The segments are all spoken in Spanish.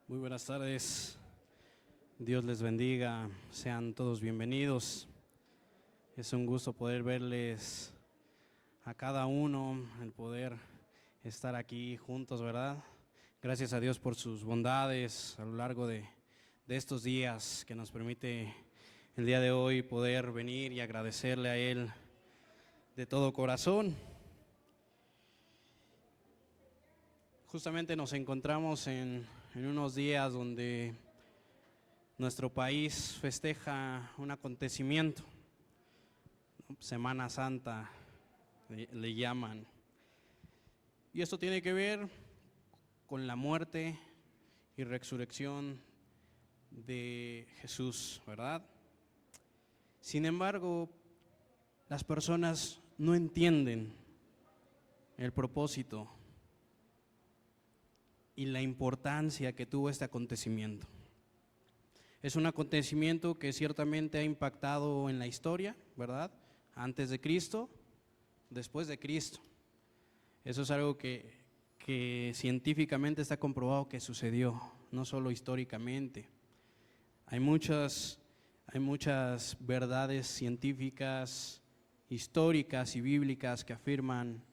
Muy buenas tardes, Dios les bendiga, sean todos bienvenidos. Es un gusto poder verles a cada uno, el poder estar aquí juntos, ¿verdad? Gracias a Dios por sus bondades a lo largo de estos días que nos permite el día de hoy poder venir y agradecerle a Él de todo corazón. Justamente nos encontramos en unos días donde nuestro país festeja un acontecimiento, Semana Santa le llaman, y esto tiene que ver con la muerte y resurrección de Jesús, ¿verdad? Sin embargo, las personas no entienden el propósito y la importancia que tuvo este acontecimiento. Es un acontecimiento que ciertamente ha impactado en la historia, ¿verdad? Antes de Cristo, después de Cristo. Eso es algo que científicamente está comprobado que sucedió, no solo históricamente. Hay muchas verdades científicas, históricas y bíblicas que afirman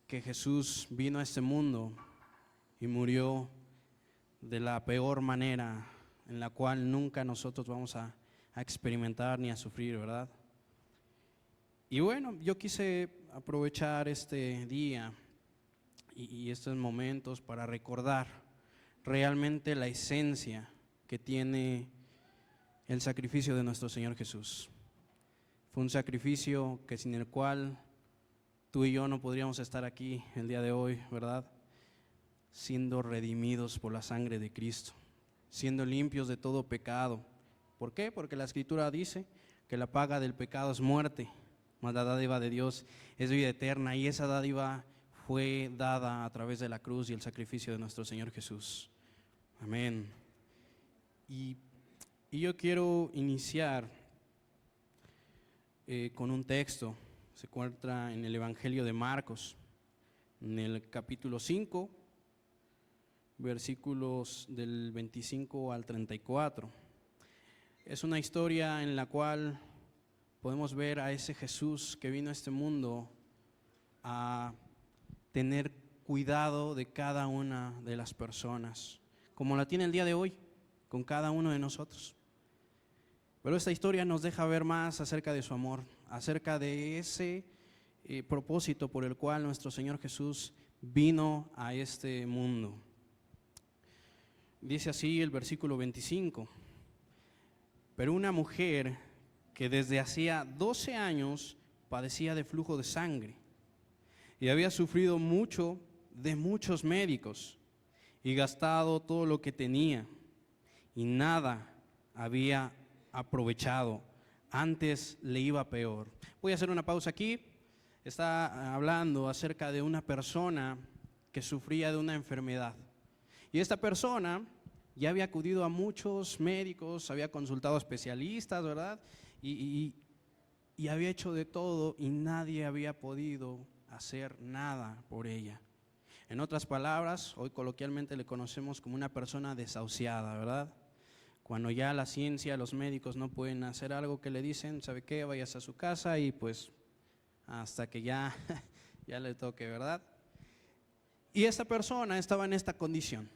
que Jesús vino a este mundo y murió de la peor manera en la cual nunca nosotros vamos a experimentar ni a sufrir, ¿verdad? Y bueno, yo quise aprovechar este día y estos momentos para recordar realmente la esencia que tiene el sacrificio de nuestro Señor Jesús. Fue un sacrificio que sin el cual tú y yo no podríamos estar aquí el día de hoy, ¿verdad? Siendo redimidos por la sangre de Cristo, siendo limpios de todo pecado. ¿Por qué? Porque la Escritura dice que la paga del pecado es muerte, mas la dádiva de Dios es vida eterna, y esa dádiva fue dada a través de la cruz y el sacrificio de nuestro Señor Jesús. Amén. Y yo quiero iniciar con un texto, se encuentra en el Evangelio de Marcos, en el capítulo 5, versículos del 25 al 34. Es una historia en la cual podemos ver a ese Jesús que vino a este mundo a tener cuidado de cada una de las personas, como la tiene el día de hoy con cada uno de nosotros. Pero esta historia nos deja ver más acerca de su amor, acerca de ese propósito por el cual nuestro Señor Jesús vino a este mundo. Dice así el versículo 25: pero una mujer que desde hacía 12 años padecía de flujo de sangre y había sufrido mucho de muchos médicos y gastado todo lo que tenía y nada había aprovechado, antes le iba peor. Voy a hacer una pausa aquí. Está hablando acerca de una persona que sufría de una enfermedad. Y esta persona ya había acudido a muchos médicos, había consultado a especialistas, ¿verdad? Y había hecho de todo y nadie había podido hacer nada por ella. En otras palabras, hoy coloquialmente le conocemos como una persona desahuciada, ¿verdad? Cuando ya la ciencia, los médicos no pueden hacer algo, que le dicen, ¿sabe qué? Vayas a su casa y pues hasta que ya le toque, ¿verdad? Y esta persona estaba en esta condición.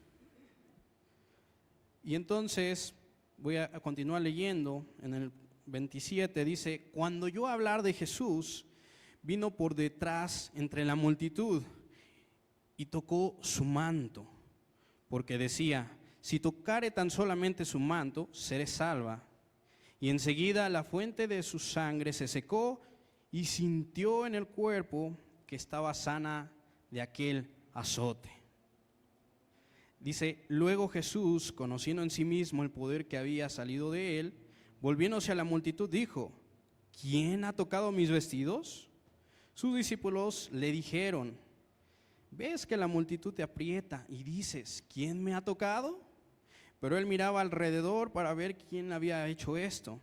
Y entonces voy a continuar leyendo. En el 27 dice: cuando oyó hablar de Jesús, vino por detrás entre la multitud y tocó su manto, porque decía: si tocare tan solamente su manto, seré salva. Y enseguida la fuente de su sangre se secó y sintió en el cuerpo que estaba sana de aquel azote. Dice: luego Jesús, conociendo en sí mismo el poder que había salido de él, volviéndose a la multitud, dijo: ¿quién ha tocado mis vestidos? Sus discípulos le dijeron: ¿ves que la multitud te aprieta y dices, ¿quién me ha tocado? Pero él miraba alrededor para ver quién había hecho esto.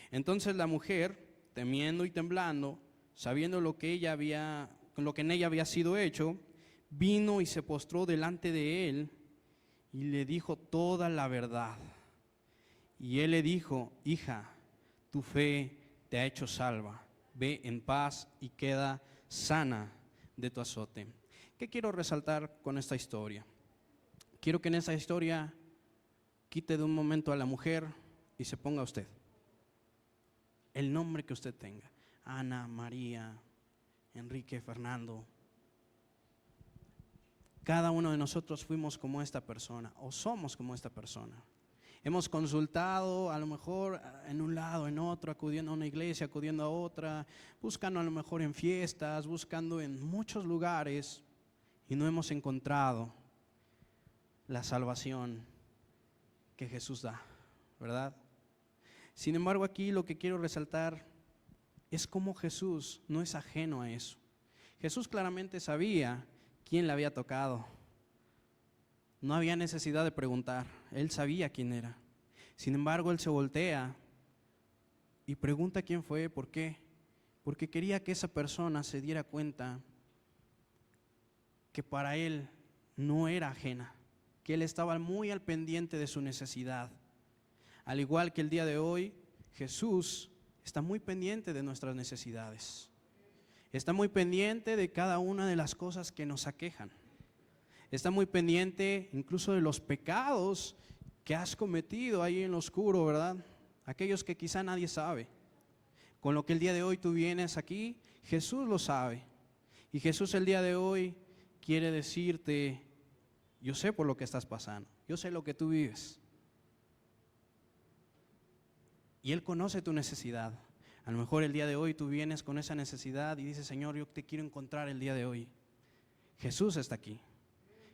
Entonces la mujer, temiendo y temblando, sabiendo lo que en ella había sido hecho, vino y se postró delante de él y le dijo toda la verdad. Y él le dijo: hija, tu fe te ha hecho salva, ve en paz y queda sana de tu azote. ¿Qué quiero resaltar con esta historia? Quiero que en esta historia quite de un momento a la mujer y se ponga usted. El nombre que usted tenga: Ana, María, Enrique, Fernando. Cada uno de nosotros fuimos como esta persona o somos como esta persona. Hemos consultado a lo mejor en un lado, en otro, acudiendo a una iglesia, acudiendo a otra, buscando a lo mejor en fiestas, buscando en muchos lugares y no hemos encontrado la salvación que Jesús da, ¿verdad? Sin embargo, aquí lo que quiero resaltar es cómo Jesús no es ajeno a eso. Jesús claramente sabía quién le había tocado. No había necesidad de preguntar, él sabía quién era. Sin embargo, él se voltea y pregunta quién fue. ¿Por qué? Porque quería que esa persona se diera cuenta que para él no era ajena, que él estaba muy al pendiente de su necesidad. Al igual que el día de hoy, Jesús está muy pendiente de nuestras necesidades. Está muy pendiente de cada una de las cosas que nos aquejan. Está muy pendiente incluso de los pecados que has cometido ahí en lo oscuro, ¿verdad? Aquellos que quizá nadie sabe. Con lo que el día de hoy tú vienes aquí, Jesús lo sabe. Y Jesús el día de hoy quiere decirte: yo sé por lo que estás pasando, yo sé lo que tú vives. Y Él conoce tu necesidad. A lo mejor el día de hoy tú vienes con esa necesidad y dices: Señor, yo te quiero encontrar el día de hoy. Jesús está aquí.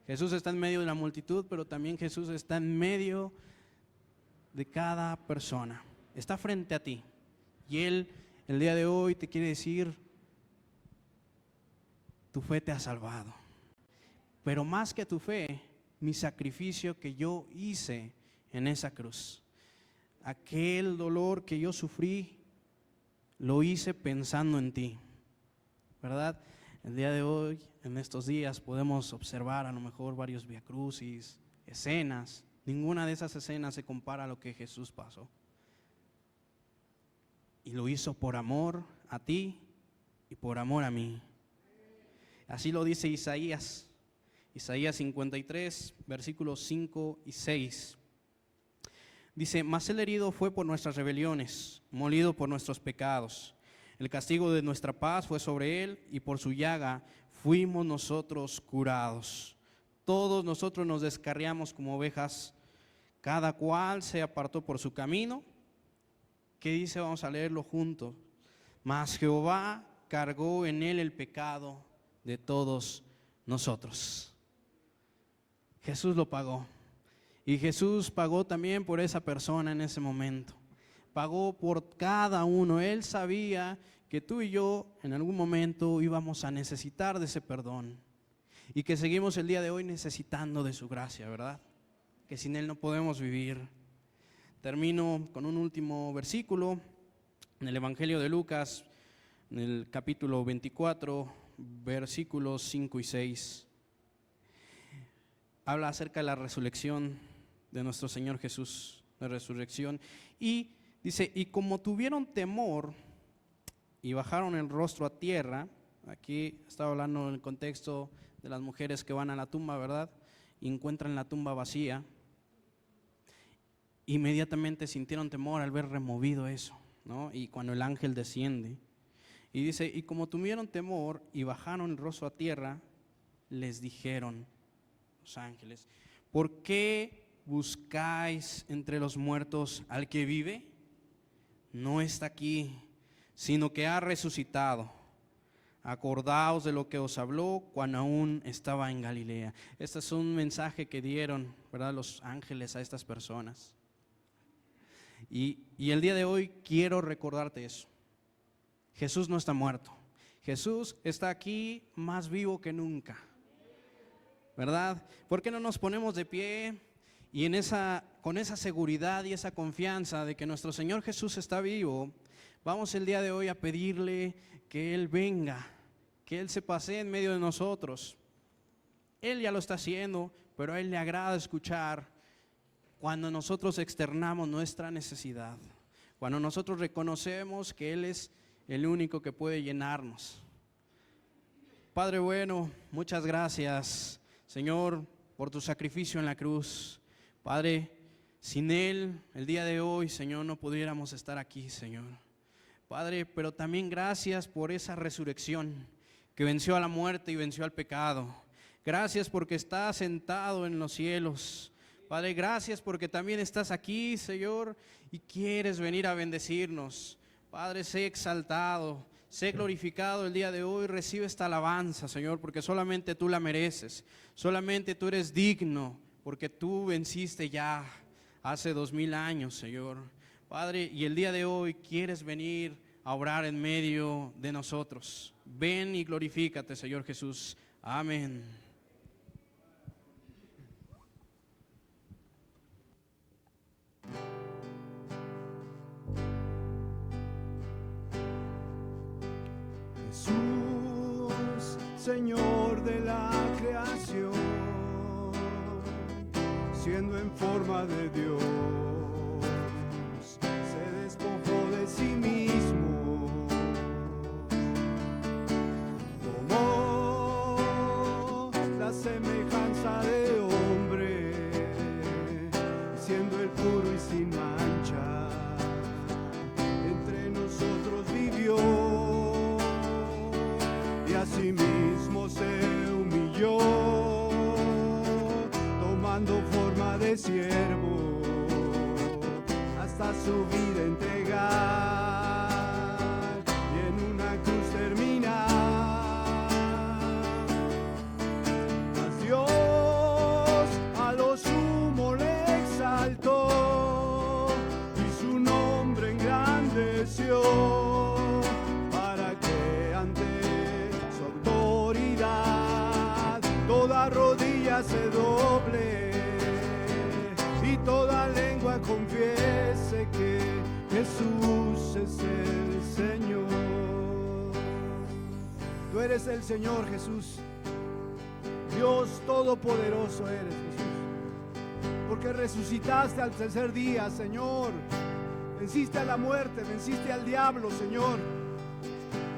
Jesús está en medio de la multitud, pero también Jesús está en medio de cada persona. Está frente a ti. Y Él el día de hoy te quiere decir: tu fe te ha salvado. Pero más que tu fe, mi sacrificio que yo hice en esa cruz. Aquel dolor que yo sufrí, lo hice pensando en ti, ¿verdad? El día de hoy, en estos días, podemos observar a lo mejor varios viacrucis, escenas. Ninguna de esas escenas se compara a lo que Jesús pasó. Y lo hizo por amor a ti y por amor a mí. Así lo dice Isaías 53, versículos 5 y 6. Dice: mas el herido fue por nuestras rebeliones, molido por nuestros pecados. El castigo de nuestra paz fue sobre él, y por su llaga fuimos nosotros curados. Todos nosotros nos descarriamos como ovejas, cada cual se apartó por su camino. ¿Qué dice? Vamos a leerlo juntos. Mas Jehová cargó en él el pecado de todos nosotros. Jesús lo pagó. Y Jesús pagó también por esa persona en ese momento. Pagó por cada uno. Él sabía que tú y yo en algún momento íbamos a necesitar de ese perdón. Y que seguimos el día de hoy necesitando de su gracia, ¿verdad? Que sin Él no podemos vivir. Termino con un último versículo en el Evangelio de Lucas, en el capítulo 24, versículos 5 y 6. Habla acerca de la resurrección de nuestro Señor Jesús, la resurrección. Y dice: y como tuvieron temor y bajaron el rostro a tierra. Aquí estaba hablando en el contexto de las mujeres que van a la tumba, ¿verdad? Y encuentran la tumba vacía. Inmediatamente sintieron temor al ver removido eso, ¿no? Y cuando el ángel desciende. Y dice: y como tuvieron temor y bajaron el rostro a tierra, les dijeron los ángeles: ¿por qué buscáis entre los muertos al que vive? No está aquí, sino que ha resucitado. Acordaos de lo que os habló cuando aún estaba en Galilea. Este es un mensaje que dieron, ¿verdad?, los ángeles a estas personas. Y el día de hoy quiero recordarte eso. Jesús no está muerto. Jesús está aquí más vivo que nunca, ¿verdad? ¿Por qué no nos ponemos de pie y con esa seguridad y esa confianza de que nuestro Señor Jesús está vivo, vamos el día de hoy a pedirle que Él venga, que Él se pasee en medio de nosotros? Él ya lo está haciendo, pero a Él le agrada escuchar cuando nosotros externamos nuestra necesidad, cuando nosotros reconocemos que Él es el único que puede llenarnos. Padre bueno, muchas gracias, Señor, por tu sacrificio en la cruz. Padre, sin Él, el día de hoy, Señor, no pudiéramos estar aquí, Señor. Padre, pero también gracias por esa resurrección que venció a la muerte y venció al pecado. Gracias porque estás sentado en los cielos. Padre, gracias porque también estás aquí, Señor, y quieres venir a bendecirnos. Padre, sé exaltado, sé glorificado el día de hoy. Recibe esta alabanza, Señor, porque solamente tú la mereces. Solamente tú eres digno, porque tú venciste ya hace 2000 años, Señor. Padre, y el día de hoy quieres venir a obrar en medio de nosotros. Ven y glorifícate, Señor Jesús. Amén. Jesús, Señor de la creación, siendo en forma de Dios, se despojó de sí mismo, tomó la semejanza de hombre, siendo el puro y sin mancha, entre nosotros vivió. Asimismo se humilló, tomando forma de siervo, hasta su vida entregar y en una cruz terminar. Mas Dios a lo sumo le exaltó y su nombre engrandeció, toda rodilla se doble y toda lengua confiese que Jesús es el Señor. Tú eres el Señor, Jesús. Dios todopoderoso eres, Jesús, porque resucitaste al tercer día, Señor. Venciste a la muerte, venciste al diablo, Señor.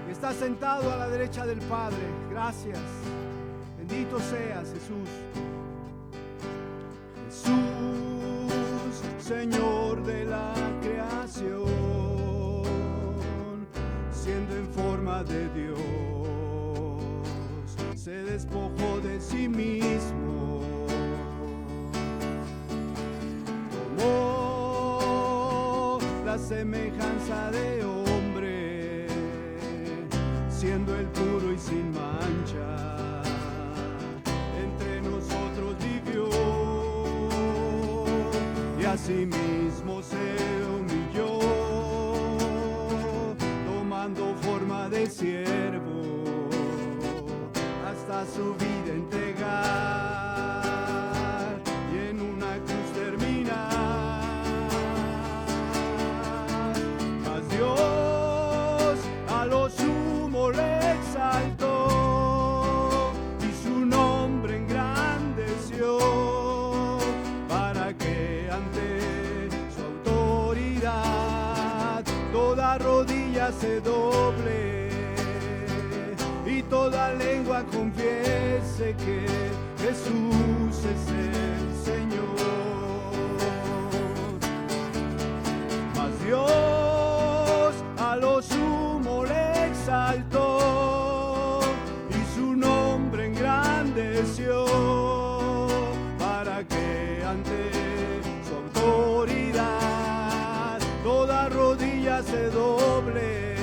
Estás sentado a la derecha del Padre. Gracias. Bendito seas, Jesús. Jesús, Señor de la creación, siendo en forma de Dios, se despojó de sí mismo, tomó la semejanza de hombre, siendo el puro y sin mancha. Asimismo se humilló, tomando forma de siervo, hasta su vida entregar y en una cruz terminar. Mas Dios a lo sumo le exaltó y su nombre engrandeció, toda rodilla se doble y toda lengua confiese que Jesús es el Señor. Mas Dios a lo sumo le exaltó y su nombre engrandeció, para que ante su autoridad toda rodilla se doble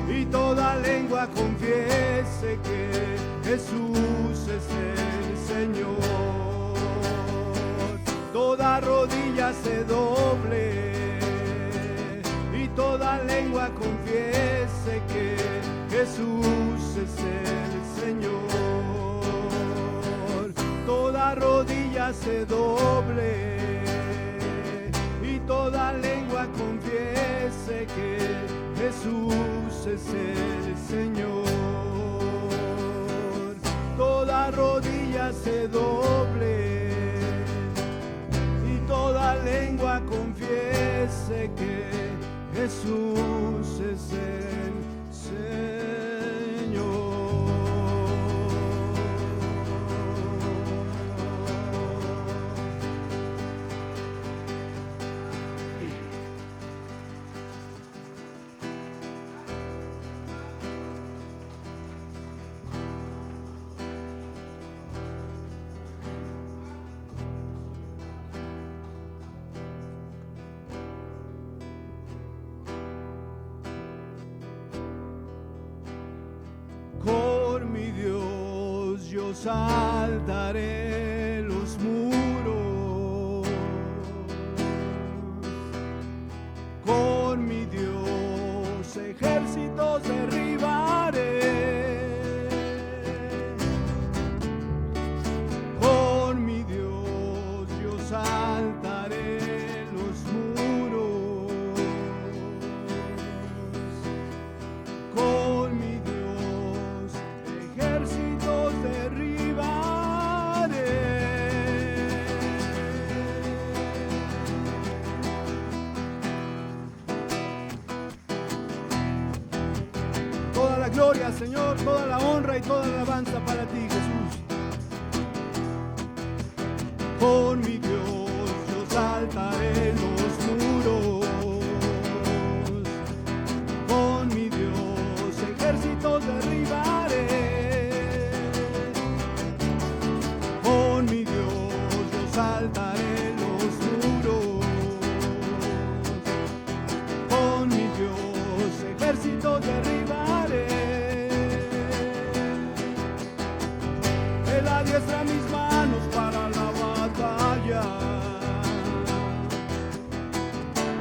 y toda lengua confiese que Jesús es el Señor. Toda rodilla se doble y toda lengua confiese que Jesús es el Señor. Toda rodilla se doble y toda lengua confiese que Jesús es el Señor. Toda rodilla rodilla se doble y toda lengua confiese que Jesús es el Señor. Con mi Dios yo saltaré los muros, con mi Dios ejércitos derribaré, con mi Dios yo saltaré los muros, con mi ejércitos derribaré. Toda la gloria, Señor, toda la honra y toda la alabanza para ti, Jesús. Con mi Dios yo saltaré los muros, con mi Dios ejércitos derribaré. Saltaré los muros, con mi Dios ejército derribaré. Él adiestra mis manos para la batalla,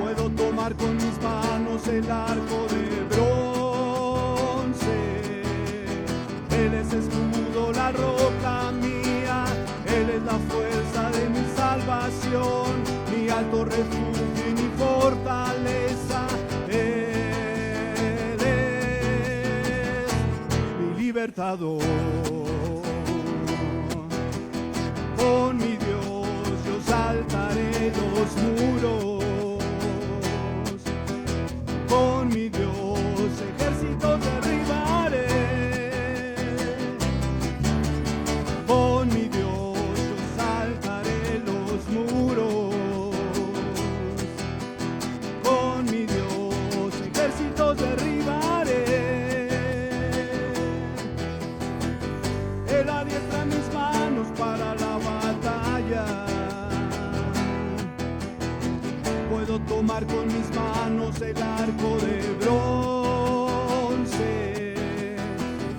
puedo tomar con mis manos el arco de bronce. Él es escudo, la roca mía, Él es la fuerza de mi salvación, mi alto refugio y mi fortaleza. Él es mi libertador. Con mi Dios yo saltaré los muros, con mi Dios ejércitos derribaré. Con mi Dios yo saltaré los muros, con mi Dios ejércitos derribaré. Él adiestra mis manos para la batalla, puedo tomar con mis manos el arco de bronce.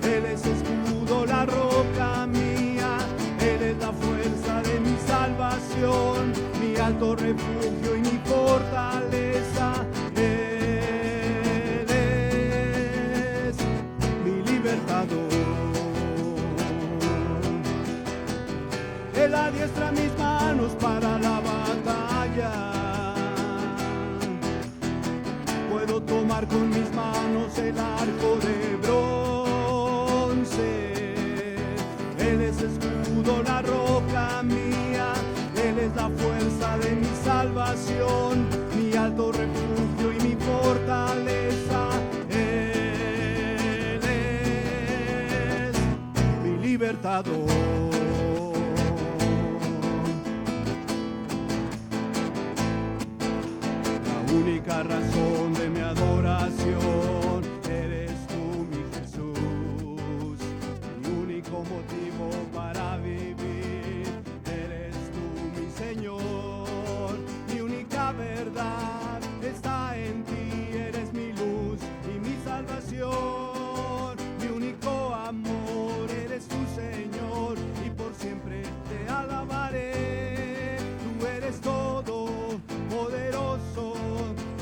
Él es escudo, la roca mía, Él es la fuerza de mi salvación, mi alto refugio y mi fortaleza. Él es mi libertador. Él adiestra mis manos para la batalla, puedo tomar con mis manos el arco de bronce. Él es escudo, la roca mía, Él es la fuerza de mi salvación, mi alto refugio y mi fortaleza. Él es mi libertador. La única razón de mi adoración eres tú, mi Jesús, mi único motivo para vivir. Eres tú, mi Señor, mi única verdad está en ti. Eres mi luz y mi salvación, mi único amor. Eres tú, Señor, y por siempre te alabaré. Tú eres todo poderoso,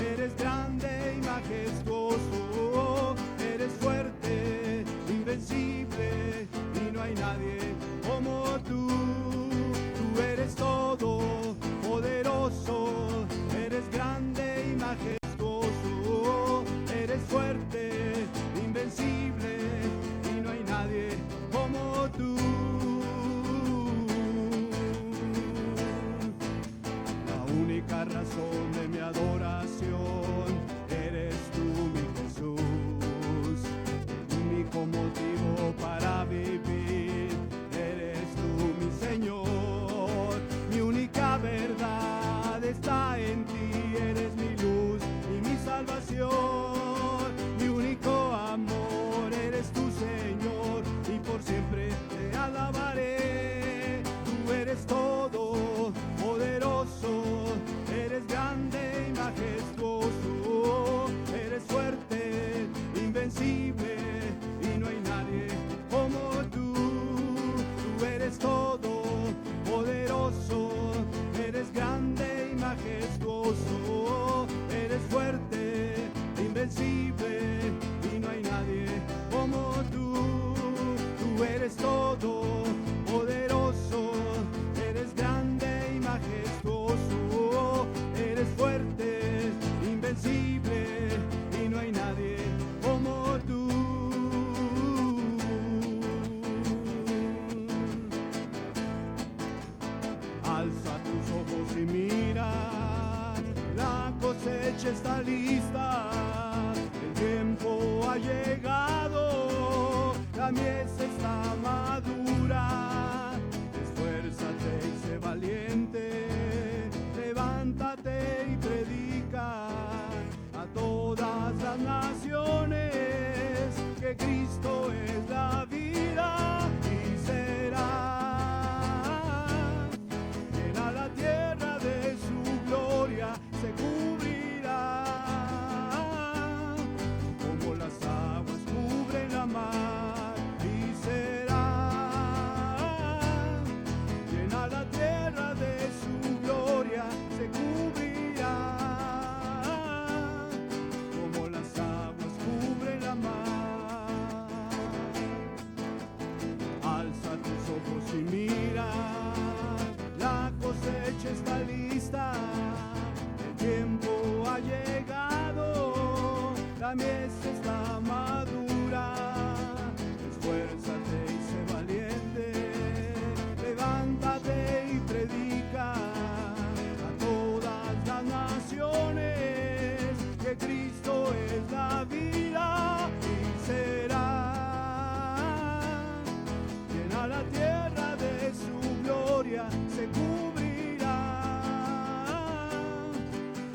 eres grande y majestuoso, eres fuerte, invencible, y no hay nadie como tú. Tú eres todo poderoso, eres grande Alza tus ojos y mira, la cosecha está lista, el tiempo ha llegado, la mies está madura. Esfuérzate y sé valiente, levántate y predica a todas las naciones que Cristo es la vida y será. Se cubrirá como las aguas cubren la mar y será llena la tierra de su gloria, se cubrirá como las aguas cubren la mar. Alza tus ojos y mira, la cosecha está lista. El tiempo ha llegado, la mies está madura. Esfuérzate y sé valiente, levántate y predica a todas las naciones que Cristo es la vida y será llena la tierra de su gloria, se cubrirá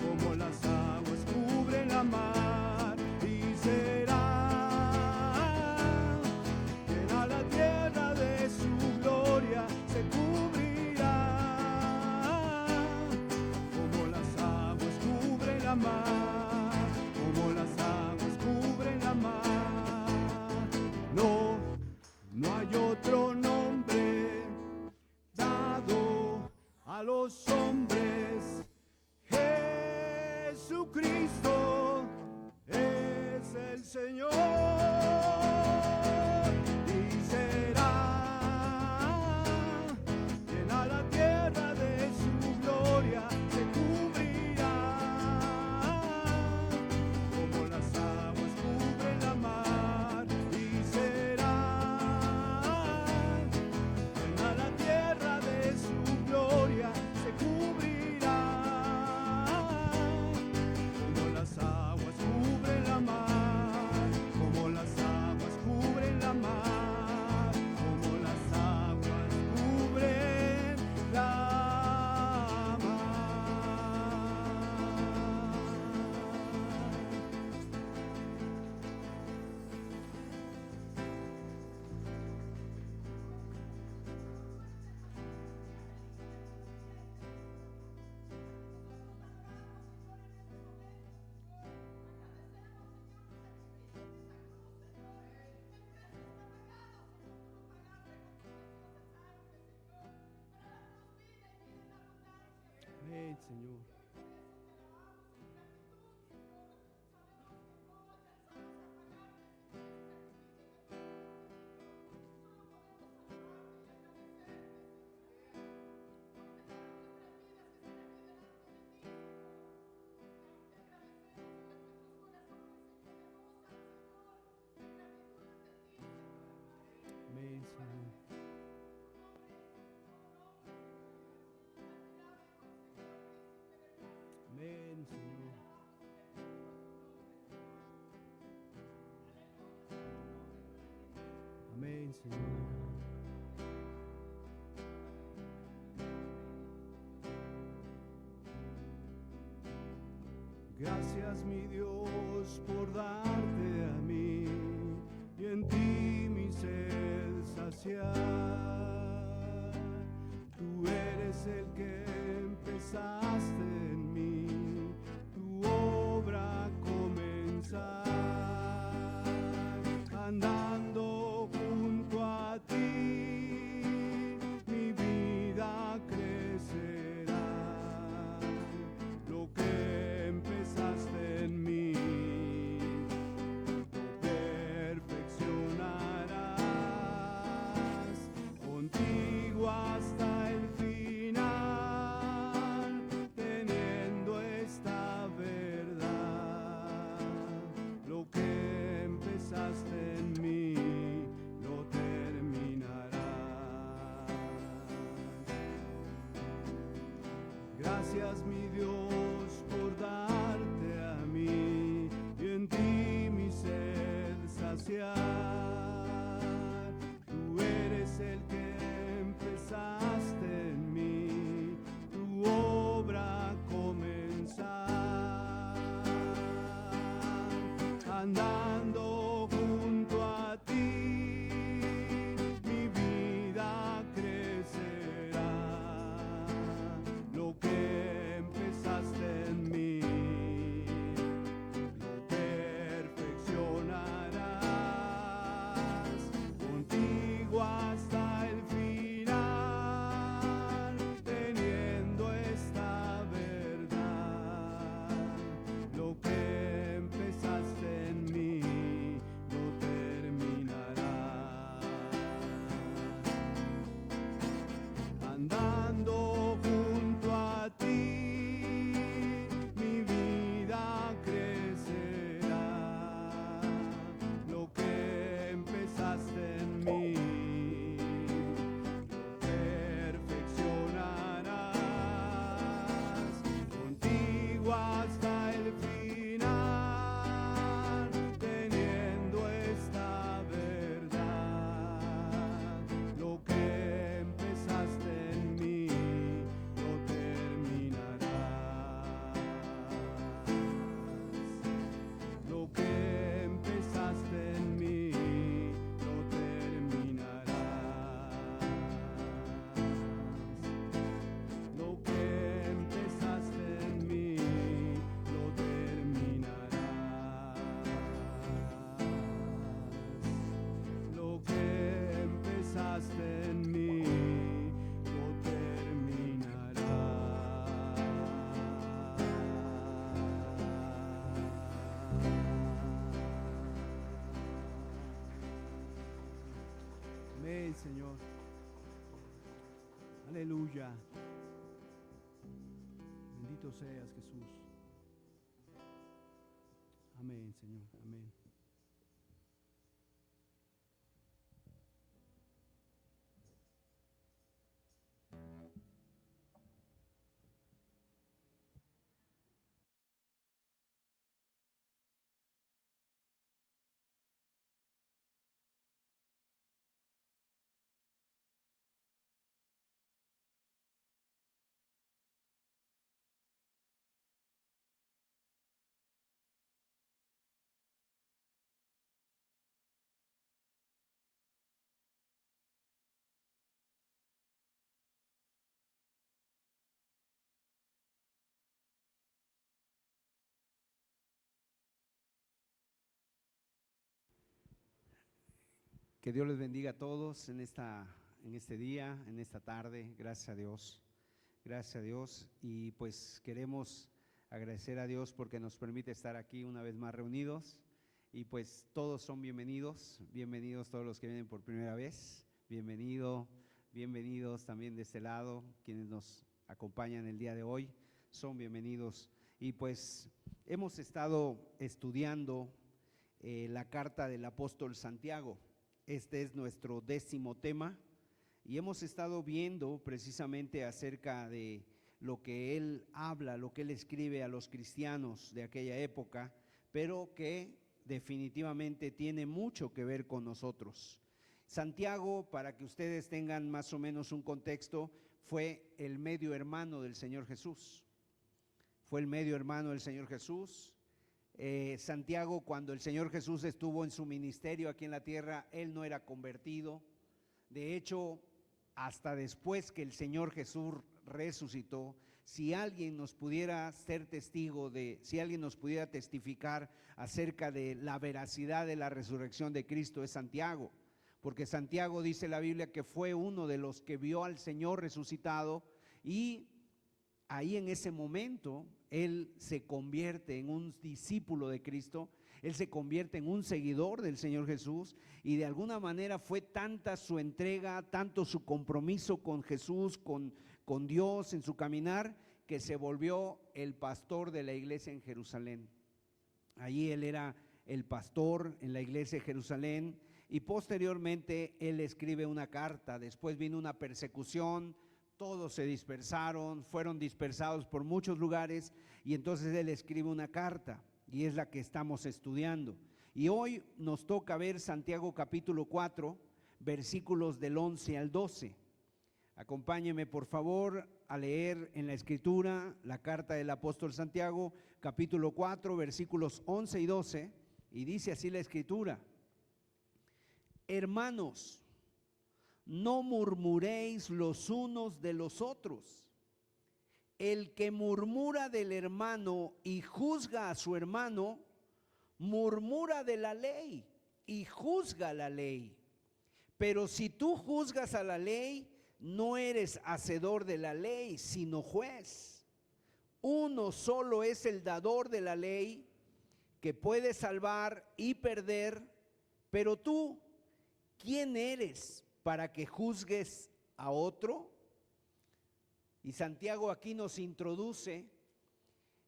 como las aguas cubren la mar y será llena la tierra de su gloria, se cubrirá como las aguas cubren la mar, como las aguas cubren la mar. No, no hay otro nombre dado a los hombres. Jesucristo es el Señor y será llena la tierra de su gloria, se cubrirá como las aguas cubren la mar y será llena la tierra de su gloria, se cubrirá como las aguas cubren la mar, como las aguas cubren la mar, como las aguas cubren la mar. Amén, Señor. Amén, Señor. Amén, Señor. Amén, Señor. Gracias, mi Dios, por darte a mí y en ti mi sed saciar. Tú eres el que empezaste en mí, tu obra comenzar. Andando junto a ti, mi vida crecerá. Lo que empezaste en mí, lo perfeccionarás. Con Gracias, mi Dios, por darte a mí y en ti mi sed saciar. Tú eres el que empezaste en mí, tu obra comenzar. Andando junto a ti, mi vida crecerá. Lo que empezaste en mí, lo perfeccionarás. Contigo hasta el final, teniendo esta verdad. Lo que empezaste en mí, lo terminarás. Andando junto a ti, mi vida crecerá. Lo que empezaste en mí, lo perfeccionarás. Contigo hasta el final, teniendo esta verdad. Lo que empezaste en mí, lo terminarás. Lo que empezaste en mí, lo terminarás. Lo que empezaste en mí, lo terminarás. Lo que empezaste en mí, lo terminarás. Amén, Señor. Aleluya. Bendito seas, Jesús. Amén, Señor. Amén. Que Dios les bendiga a todos en este día, en esta tarde. Gracias a Dios. Gracias a Dios. Y pues queremos agradecer a Dios porque nos permite estar aquí una vez más reunidos. Y pues todos son bienvenidos. Bienvenidos todos los que vienen por primera vez. Bienvenidos también de este lado, quienes nos acompañan el día de hoy. Son bienvenidos. Y pues hemos estado estudiando la carta del apóstol Santiago. Este es nuestro 10º tema y hemos estado viendo precisamente acerca de lo que él habla, lo que él escribe a los cristianos de aquella época, pero que definitivamente tiene mucho que ver con nosotros. Santiago, para que ustedes tengan más o menos un contexto, fue el medio hermano del Señor Jesús. Fue el medio hermano del Señor Jesús. Santiago, cuando el Señor Jesús estuvo en su ministerio aquí en la tierra, él no era convertido. De hecho, hasta después que el Señor Jesús resucitó, si alguien nos pudiera ser testigo si alguien nos pudiera testificar acerca de la veracidad de la resurrección de Cristo, es Santiago, porque Santiago dice la Biblia que fue uno de los que vio al Señor resucitado y ahí en ese momento él se convierte en un discípulo de Cristo, él se convierte en un seguidor del Señor Jesús y de alguna manera fue tanta su entrega, tanto su compromiso con Jesús, con Dios en su caminar, que se volvió el pastor de la iglesia en Jerusalén. Allí él era el pastor en la iglesia de Jerusalén y posteriormente él escribe una carta. Después vino una persecución, todos se dispersaron, fueron dispersados por muchos lugares, y entonces él escribe una carta, y es la que estamos estudiando. Y hoy nos toca ver Santiago capítulo 4, versículos del 11 al 12. Acompáñeme por favor a leer en la escritura la carta del apóstol Santiago, capítulo 4, versículos 11 y 12, y dice así la escritura: hermanos, no murmuréis los unos de los otros. El que murmura del hermano y juzga a su hermano, murmura de la ley y juzga la ley. Pero si tú juzgas a la ley, no eres hacedor de la ley, sino juez. Uno solo es el dador de la ley, que puede salvar y perder. Pero tú, ¿quién eres para que juzgues a otro? Y Santiago aquí nos introduce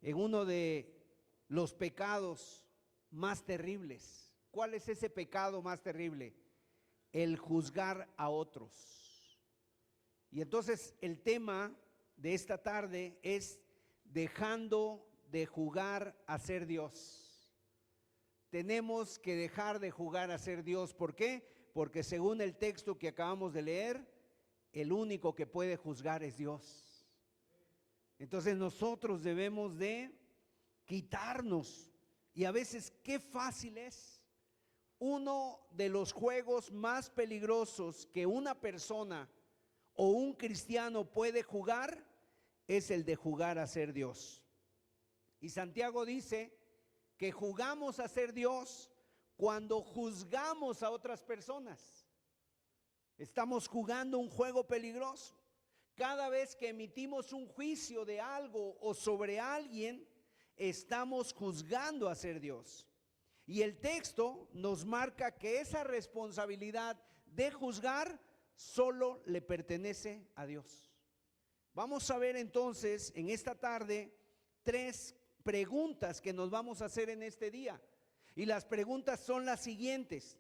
en uno de los pecados más terribles. ¿Cuál es ese pecado más terrible? El juzgar a otros. Y entonces el tema de esta tarde es dejando de jugar a ser Dios. Tenemos que dejar de jugar a ser Dios. ¿Por qué? Porque según el texto que acabamos de leer, el único que puede juzgar es Dios. Entonces nosotros debemos de quitarnos, y a veces qué fácil es. Uno de los juegos más peligrosos que una persona o un cristiano puede jugar es el de jugar a ser Dios. Y Santiago dice que jugamos a ser Dios cuando juzgamos a otras personas. Estamos jugando un juego peligroso. Cada vez que emitimos un juicio de algo o sobre alguien, estamos juzgando a ser Dios. Y el texto nos marca que esa responsabilidad de juzgar solo le pertenece a Dios. Vamos a ver entonces en esta tarde 3 preguntas que nos vamos a hacer en este día. Y las preguntas son las siguientes: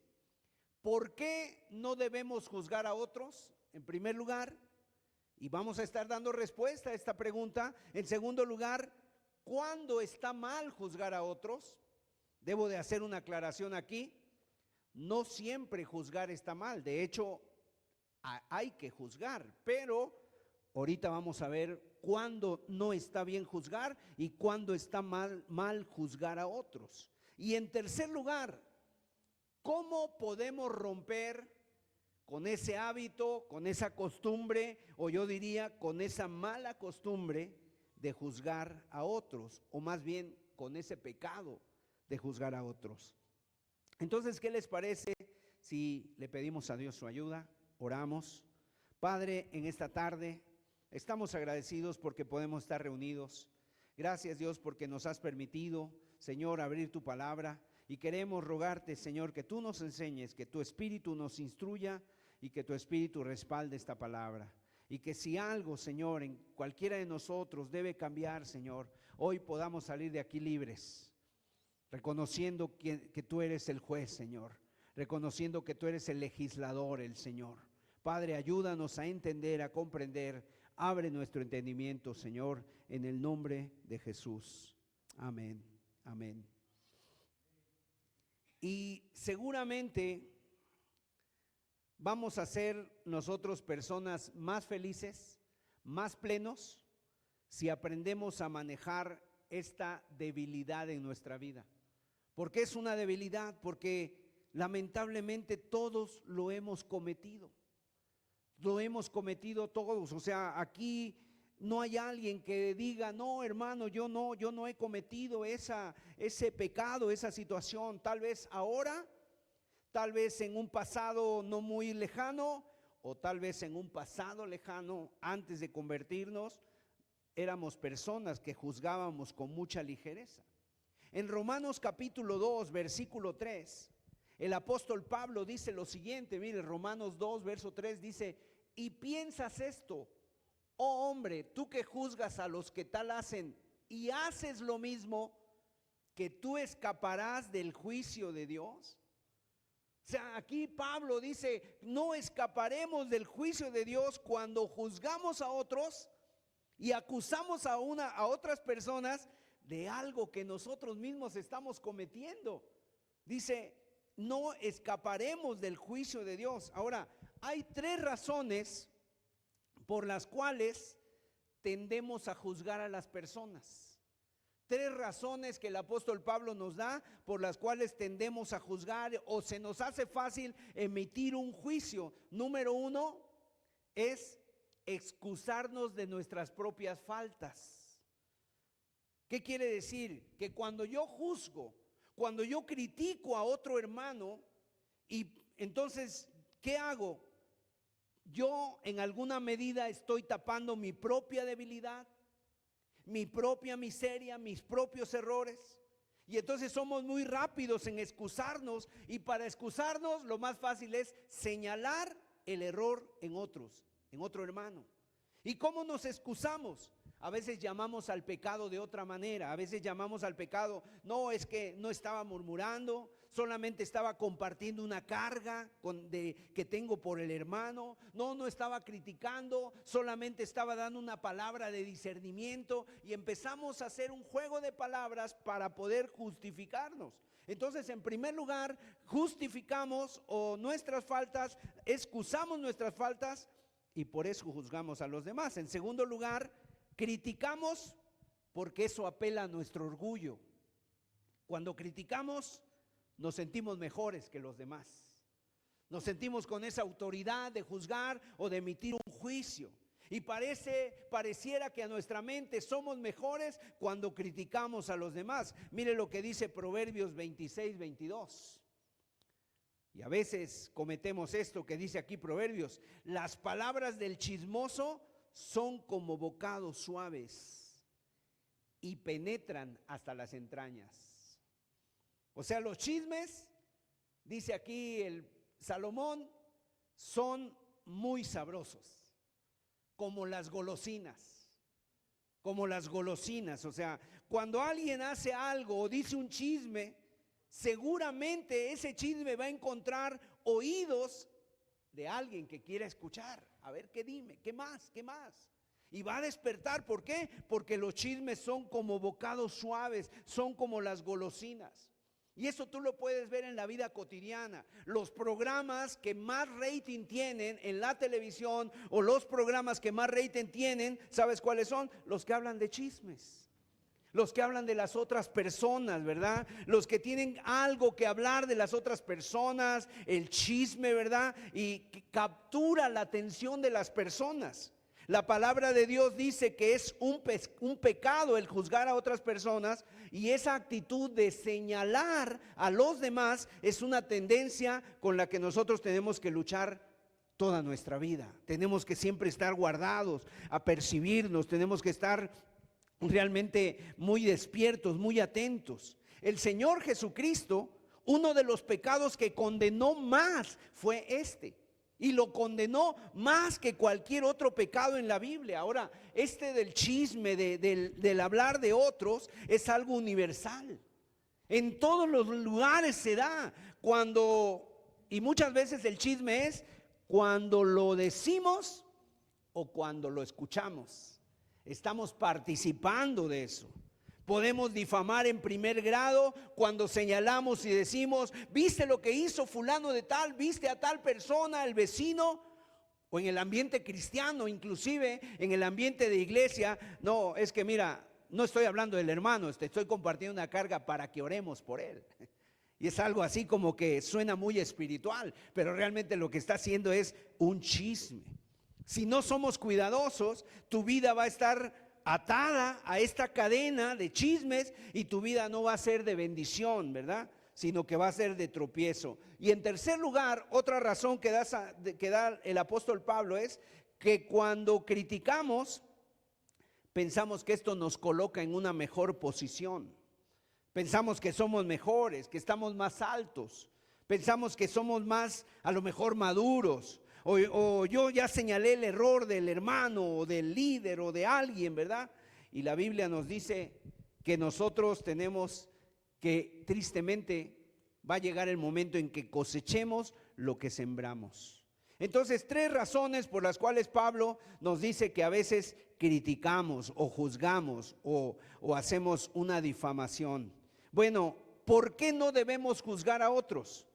¿por qué no debemos juzgar a otros? En primer lugar, y vamos a estar dando respuesta a esta pregunta. En segundo lugar, ¿cuándo está mal juzgar a otros? Debo de hacer una aclaración aquí: no siempre juzgar está mal. De hecho, hay que juzgar, pero ahorita vamos a ver cuándo no está bien juzgar y cuándo está mal juzgar a otros. Y en tercer lugar, ¿cómo podemos romper con ese hábito, con esa costumbre, o yo diría con esa mala costumbre de juzgar a otros, o más bien con ese pecado de juzgar a otros? Entonces, ¿qué les parece si le pedimos a Dios su ayuda? Oramos. Padre, en esta tarde estamos agradecidos porque podemos estar reunidos. Gracias, Dios, porque nos has permitido, Señor, abrir tu palabra, y queremos rogarte, Señor, que tú nos enseñes, que tu Espíritu nos instruya y que tu Espíritu respalde esta palabra. Y que si algo, Señor, en cualquiera de nosotros debe cambiar, Señor, hoy podamos salir de aquí libres, reconociendo que tú eres el juez, Señor, reconociendo que tú eres el legislador, el Señor. Padre, ayúdanos a entender, a comprender. Abre nuestro entendimiento, Señor, en el nombre de Jesús. Amén, amén. Y seguramente vamos a ser nosotros personas más felices, más plenos, si aprendemos a manejar esta debilidad en nuestra vida. ¿Por qué es una debilidad? Porque lamentablemente todos lo hemos cometido. Lo hemos cometido todos. O sea, aquí no hay alguien que diga: no, hermano, yo no he cometido ese pecado, esa situación. Tal vez ahora, tal vez en un pasado no muy lejano, o tal vez en un pasado lejano, antes de convertirnos, éramos personas que juzgábamos con mucha ligereza. En Romanos capítulo 2, versículo 3, el apóstol Pablo dice lo siguiente. Mire, Romanos 2, verso 3 dice: y piensas esto, oh hombre, tú que juzgas a los que tal hacen y haces lo mismo, que tú escaparás del juicio de Dios. O sea, aquí Pablo dice, no escaparemos del juicio de Dios cuando juzgamos a otros y acusamos a otras personas de algo que nosotros mismos estamos cometiendo. Dice, no escaparemos del juicio de Dios. Ahora, hay 3 razones por las cuales tendemos a juzgar a las personas. 3 razones que el apóstol Pablo nos da por las cuales tendemos a juzgar o se nos hace fácil emitir un juicio. Número 1 es excusarnos de nuestras propias faltas. ¿Qué quiere decir? Que cuando yo juzgo, cuando yo critico a otro hermano, y entonces, ¿qué hago? Yo en alguna medida estoy tapando mi propia debilidad, mi propia miseria, mis propios errores. Y entonces somos muy rápidos en excusarnos, y para excusarnos lo más fácil es señalar el error en otros, en otro hermano. ¿Y cómo nos excusamos? A veces llamamos al pecado de otra manera. A veces llamamos al pecado, no, es que no estaba murmurando, solamente estaba compartiendo una carga que tengo por el hermano. No estaba criticando, solamente estaba dando una palabra de discernimiento. Y empezamos a hacer un juego de palabras para poder justificarnos. Entonces, en primer lugar, justificamos nuestras faltas, excusamos nuestras faltas y por eso juzgamos a los demás. En segundo lugar, criticamos porque eso apela a nuestro orgullo. Cuando criticamos, nos sentimos mejores que los demás. Nos sentimos con esa autoridad de juzgar o de emitir un juicio. Y pareciera que a nuestra mente somos mejores cuando criticamos a los demás. Mire lo que dice Proverbios 26:22. Y a veces cometemos esto que dice aquí Proverbios: las palabras del chismoso son como bocados suaves y penetran hasta las entrañas. O sea, los chismes, dice aquí el Salomón, son muy sabrosos, como las golosinas, como las golosinas. O sea, cuando alguien hace algo o dice un chisme, seguramente ese chisme va a encontrar oídos de alguien que quiera escuchar. A ver, ¿qué dime? ¿Qué más? ¿Qué más? Y va a despertar. ¿Por qué? Porque los chismes son como bocados suaves, son como las golosinas. Y eso tú lo puedes ver en la vida cotidiana. Los programas que más rating tienen en la televisión, o los programas que más rating tienen, ¿sabes cuáles son? Los que hablan de chismes, los que hablan de las otras personas, ¿verdad? Los que tienen algo que hablar de las otras personas, el chisme, ¿verdad? Y captura la atención de las personas. La palabra de Dios dice que es un pecado el juzgar a otras personas, y esa actitud de señalar a los demás es una tendencia con la que nosotros tenemos que luchar toda nuestra vida. Tenemos que siempre estar guardados, apercibirnos, tenemos que estar realmente muy despiertos, muy atentos. El Señor Jesucristo, uno de los pecados que condenó más fue este. Y lo condenó más que cualquier otro pecado en la Biblia. Ahora, este del chisme, del hablar de otros, es algo universal. En todos los lugares se da. Y muchas veces el chisme es cuando lo decimos o cuando lo escuchamos. Estamos participando de eso. Podemos difamar en primer grado cuando señalamos y decimos: ¿viste lo que hizo fulano de tal? ¿Viste a tal persona, el vecino? O en el ambiente cristiano, inclusive en el ambiente de iglesia. No, es que mira, no estoy hablando del hermano, estoy compartiendo una carga para que oremos por él. Y es algo así como que suena muy espiritual, pero realmente lo que está haciendo es un chisme. Si no somos cuidadosos, tu vida va a estar atada a esta cadena de chismes y tu vida no va a ser de bendición, ¿verdad? Sino que va a ser de tropiezo. Y en tercer lugar, otra razón que da el apóstol Pablo es que cuando criticamos, pensamos que esto nos coloca en una mejor posición. Pensamos que somos mejores, que estamos más altos. Pensamos que somos más, a lo mejor, maduros. O yo ya señalé el error del hermano o del líder o de alguien, ¿verdad? Y la Biblia nos dice que nosotros tenemos que tristemente va a llegar el momento en que cosechemos lo que sembramos. Entonces, 3 razones por las cuales Pablo nos dice que a veces criticamos o juzgamos o hacemos una difamación. Bueno, ¿por qué no debemos juzgar a otros?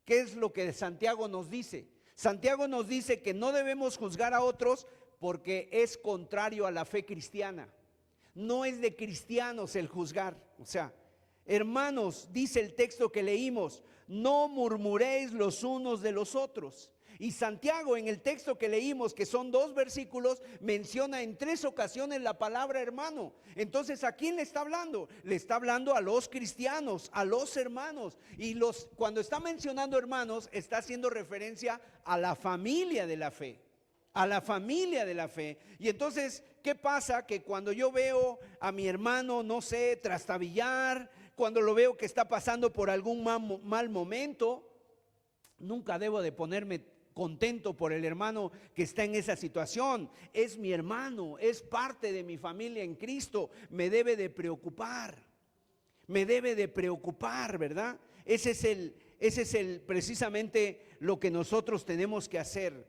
¿Qué es lo que Santiago nos dice? Santiago nos dice que no debemos juzgar a otros porque es contrario a la fe cristiana. No es de cristianos el juzgar. O sea, hermanos, dice el texto que leímos, no murmuréis los unos de los otros. Y Santiago, en el texto que leímos, que son 2 versículos, menciona en 3 ocasiones la palabra hermano. Entonces, ¿a quién le está hablando? Le está hablando a los cristianos, a los hermanos. Y cuando está mencionando hermanos, está haciendo referencia a la familia de la fe. A la familia de la fe. Y entonces, ¿qué pasa? Que cuando yo veo a mi hermano, no sé, trastabillar, cuando lo veo que está pasando por algún mal momento, nunca debo de ponerme contento por el hermano que está en esa situación. Es mi hermano, es parte de mi familia en Cristo. Me debe de preocupar, ¿verdad? Ese es el precisamente lo que nosotros tenemos que hacer.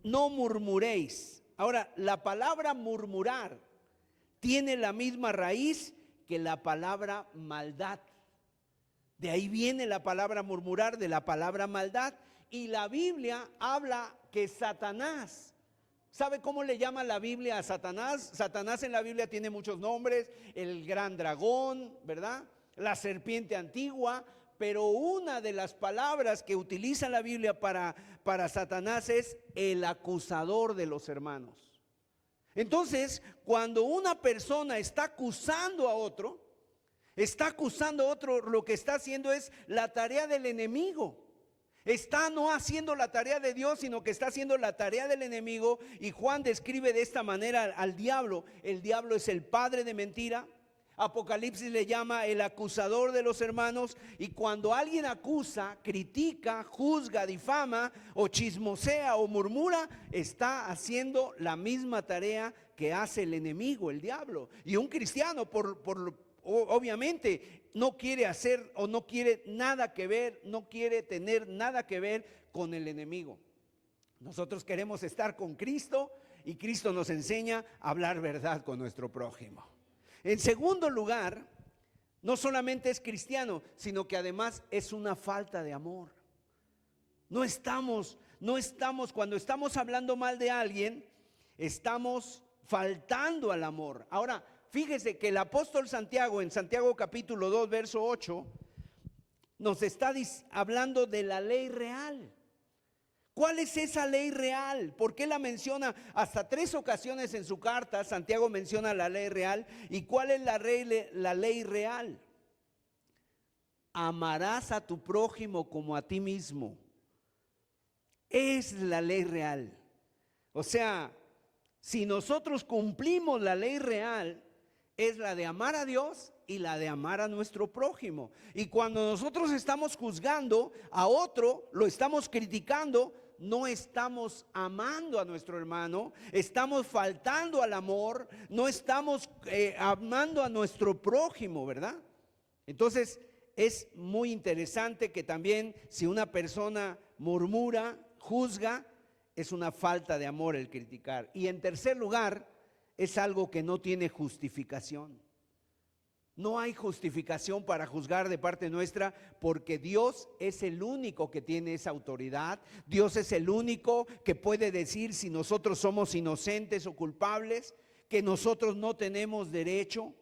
No murmuréis. Ahora, la palabra murmurar tiene la misma raíz que la palabra maldad. De ahí viene la palabra murmurar, de la palabra maldad. Y la Biblia habla que Satanás, ¿sabe cómo le llama la Biblia a Satanás? Satanás en la Biblia tiene muchos nombres, el gran dragón, ¿verdad? La serpiente antigua, pero una de las palabras que utiliza la Biblia para Satanás es el acusador de los hermanos. Entonces, cuando una persona está acusando a otro, lo que está haciendo es la tarea del enemigo. Está no haciendo la tarea de Dios, sino que está haciendo la tarea del enemigo. Y Juan describe de esta manera al diablo. El diablo es el padre de mentira. Apocalipsis le llama el acusador de los hermanos. Y cuando alguien acusa, critica, juzga, difama o chismosea o murmura, está haciendo la misma tarea que hace el enemigo, el diablo. Y un cristiano obviamente no quiere hacer o no quiere nada que ver, no quiere tener nada que ver con el enemigo. Nosotros queremos estar con Cristo y Cristo nos enseña a hablar verdad con nuestro prójimo. En segundo lugar, no solamente es cristiano, sino que además es una falta de amor. No estamos, cuando estamos hablando mal de alguien, estamos faltando al amor. Ahora, fíjese que el apóstol Santiago, en Santiago capítulo 2, verso 8, nos está hablando de la ley real. ¿Cuál es esa ley real? ¿Por qué la menciona hasta 3 ocasiones en su carta? Santiago menciona la ley real. ¿Y cuál es la ley real? Amarás a tu prójimo como a ti mismo. Es la ley real. O sea, si nosotros cumplimos la ley real, es la de amar a Dios y la de amar a nuestro prójimo. Y cuando nosotros estamos juzgando a otro, lo estamos criticando, no estamos amando a nuestro hermano, estamos faltando al amor, no estamos amando a nuestro prójimo, ¿verdad? Entonces es muy interesante que también si una persona murmura, juzga, es una falta de amor el criticar. Y en tercer lugar, es algo que no tiene justificación. No hay justificación para juzgar de parte nuestra, porque Dios es el único que tiene esa autoridad. Dios es el único que puede decir si nosotros somos inocentes o culpables, que nosotros no tenemos derecho.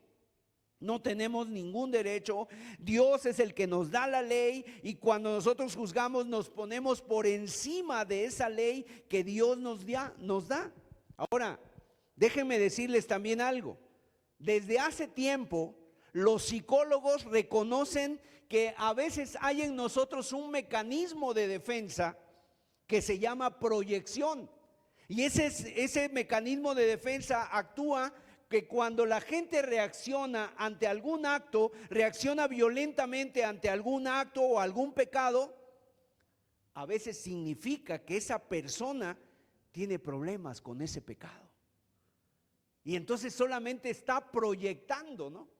No tenemos ningún derecho. Dios es el que nos da la ley, y cuando nosotros juzgamos nos ponemos por encima de esa ley que Dios nos da. Ahora, déjenme decirles también algo. Desde hace tiempo los psicólogos reconocen que a veces hay en nosotros un mecanismo de defensa que se llama proyección. Y ese mecanismo de defensa actúa que cuando la gente reacciona ante algún acto, reacciona violentamente ante algún acto o algún pecado, a veces significa que esa persona tiene problemas con ese pecado. Y entonces solamente está proyectando, ¿no?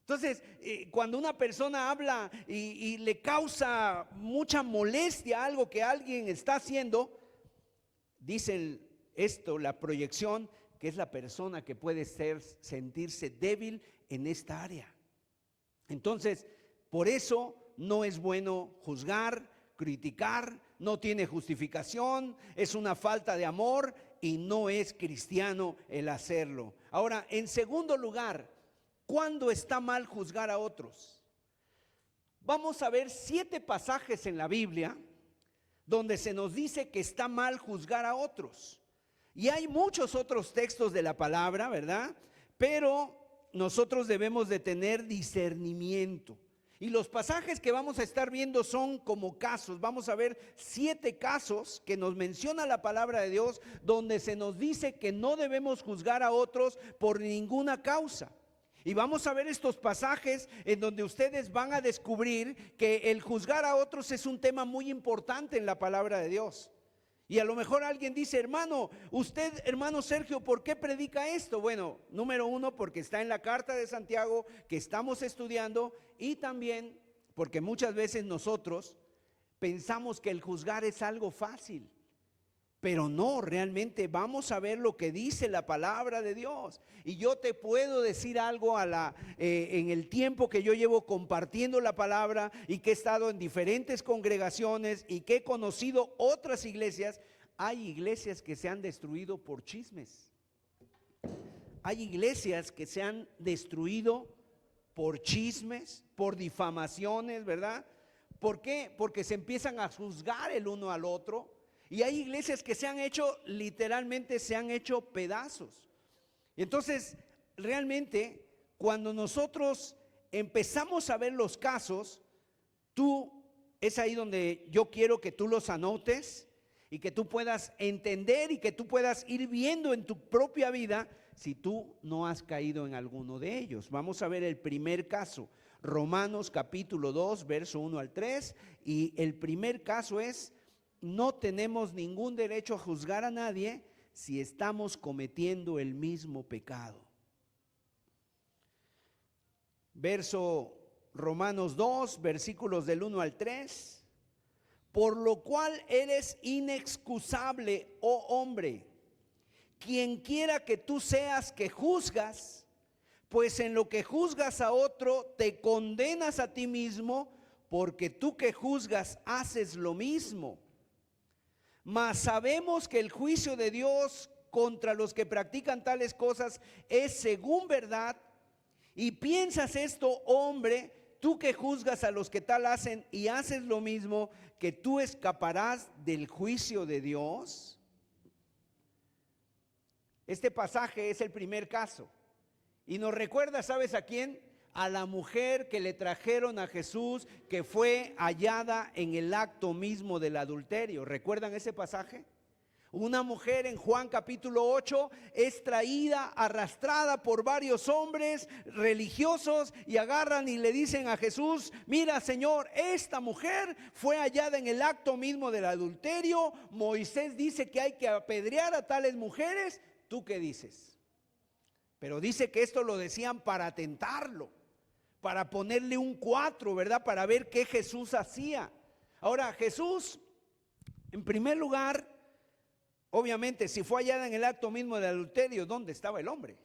Entonces, cuando una persona habla y le causa mucha molestia algo que alguien está haciendo, dicen esto, la proyección, que es la persona que puede sentirse débil en esta área. Entonces, por eso no es bueno juzgar, criticar, no tiene justificación, es una falta de amor y no es cristiano el hacerlo. Ahora, en segundo lugar, ¿cuándo está mal juzgar a otros? Vamos a ver 7 pasajes en la Biblia donde se nos dice que está mal juzgar a otros. Y hay muchos otros textos de la palabra, ¿verdad? Pero nosotros debemos de tener discernimiento. Y los pasajes que vamos a estar viendo son como casos. Vamos a ver 7 casos que nos menciona la palabra de Dios, donde se nos dice que no debemos juzgar a otros por ninguna causa. Y vamos a ver estos pasajes en donde ustedes van a descubrir que el juzgar a otros es un tema muy importante en la palabra de Dios. Y a lo mejor alguien dice, hermano, usted, hermano Sergio, ¿por qué predica esto? Bueno, número 1, porque está en la carta de Santiago que estamos estudiando, y también porque muchas veces nosotros pensamos que el juzgar es algo fácil. Pero no, realmente vamos a ver lo que dice la palabra de Dios. Y yo te puedo decir algo en el tiempo que yo llevo compartiendo la palabra y que he estado en diferentes congregaciones y que he conocido otras iglesias. Hay iglesias que se han destruido por chismes. Hay iglesias que se han destruido por chismes, por difamaciones, ¿verdad? ¿Por qué? Porque se empiezan a juzgar el uno al otro. Y hay iglesias que se han hecho, literalmente se han hecho pedazos. Entonces, realmente, cuando nosotros empezamos a ver los casos, es ahí donde yo quiero que tú los anotes y que tú puedas entender y que tú puedas ir viendo en tu propia vida si tú no has caído en alguno de ellos. Vamos a ver el primer caso, Romanos capítulo 2, verso 1 al 3, y el primer caso es: no tenemos ningún derecho a juzgar a nadie si estamos cometiendo el mismo pecado. Verso Romanos 2, versículos del 1 al 3. Por lo cual eres inexcusable, oh hombre, quien quiera que tú seas que juzgas, pues en lo que juzgas a otro te condenas a ti mismo, porque tú que juzgas haces lo mismo. Mas sabemos que el juicio de Dios contra los que practican tales cosas es según verdad. Y piensas esto, hombre, tú que juzgas a los que tal hacen y haces lo mismo, que tú escaparás del juicio de Dios. Este pasaje es el primer caso y nos recuerda, ¿sabes a quién? A la mujer que le trajeron a Jesús, que fue hallada en el acto mismo del adulterio. ¿Recuerdan ese pasaje? Una mujer en Juan capítulo 8 es traída, arrastrada por varios hombres religiosos, y agarran y le dicen a Jesús: mira, Señor, esta mujer fue hallada en el acto mismo del adulterio. Moisés dice que hay que apedrear a tales mujeres. ¿Tú qué dices? Pero dice que esto lo decían para tentarlo, para ponerle un 4, ¿verdad? Para ver qué Jesús hacía. Ahora, Jesús, en primer lugar, obviamente, si fue hallada en el acto mismo del adulterio, ¿dónde estaba el hombre?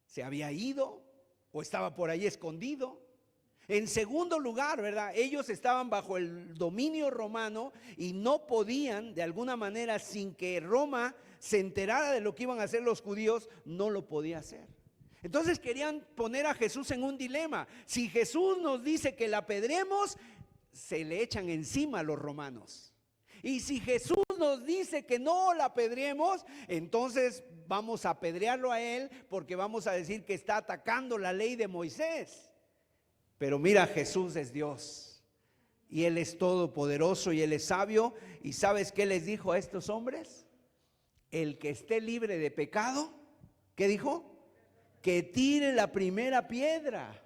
¿Se había ido o estaba por ahí escondido? En segundo lugar, ¿verdad? Ellos estaban bajo el dominio romano y no podían, de alguna manera, sin que Roma se enterara de lo que iban a hacer los judíos, no lo podía hacer. Entonces querían poner a Jesús en un dilema. Si Jesús nos dice que la apedremos, se le echan encima a los romanos. Y si Jesús nos dice que no la apedremos, entonces vamos a apedrearlo a él, porque vamos a decir que está atacando la ley de Moisés. Pero mira, Jesús es Dios y Él es todopoderoso y Él es sabio. ¿Y sabes qué les dijo a estos hombres? El que esté libre de pecado, ¿qué dijo? Que tire la primera piedra.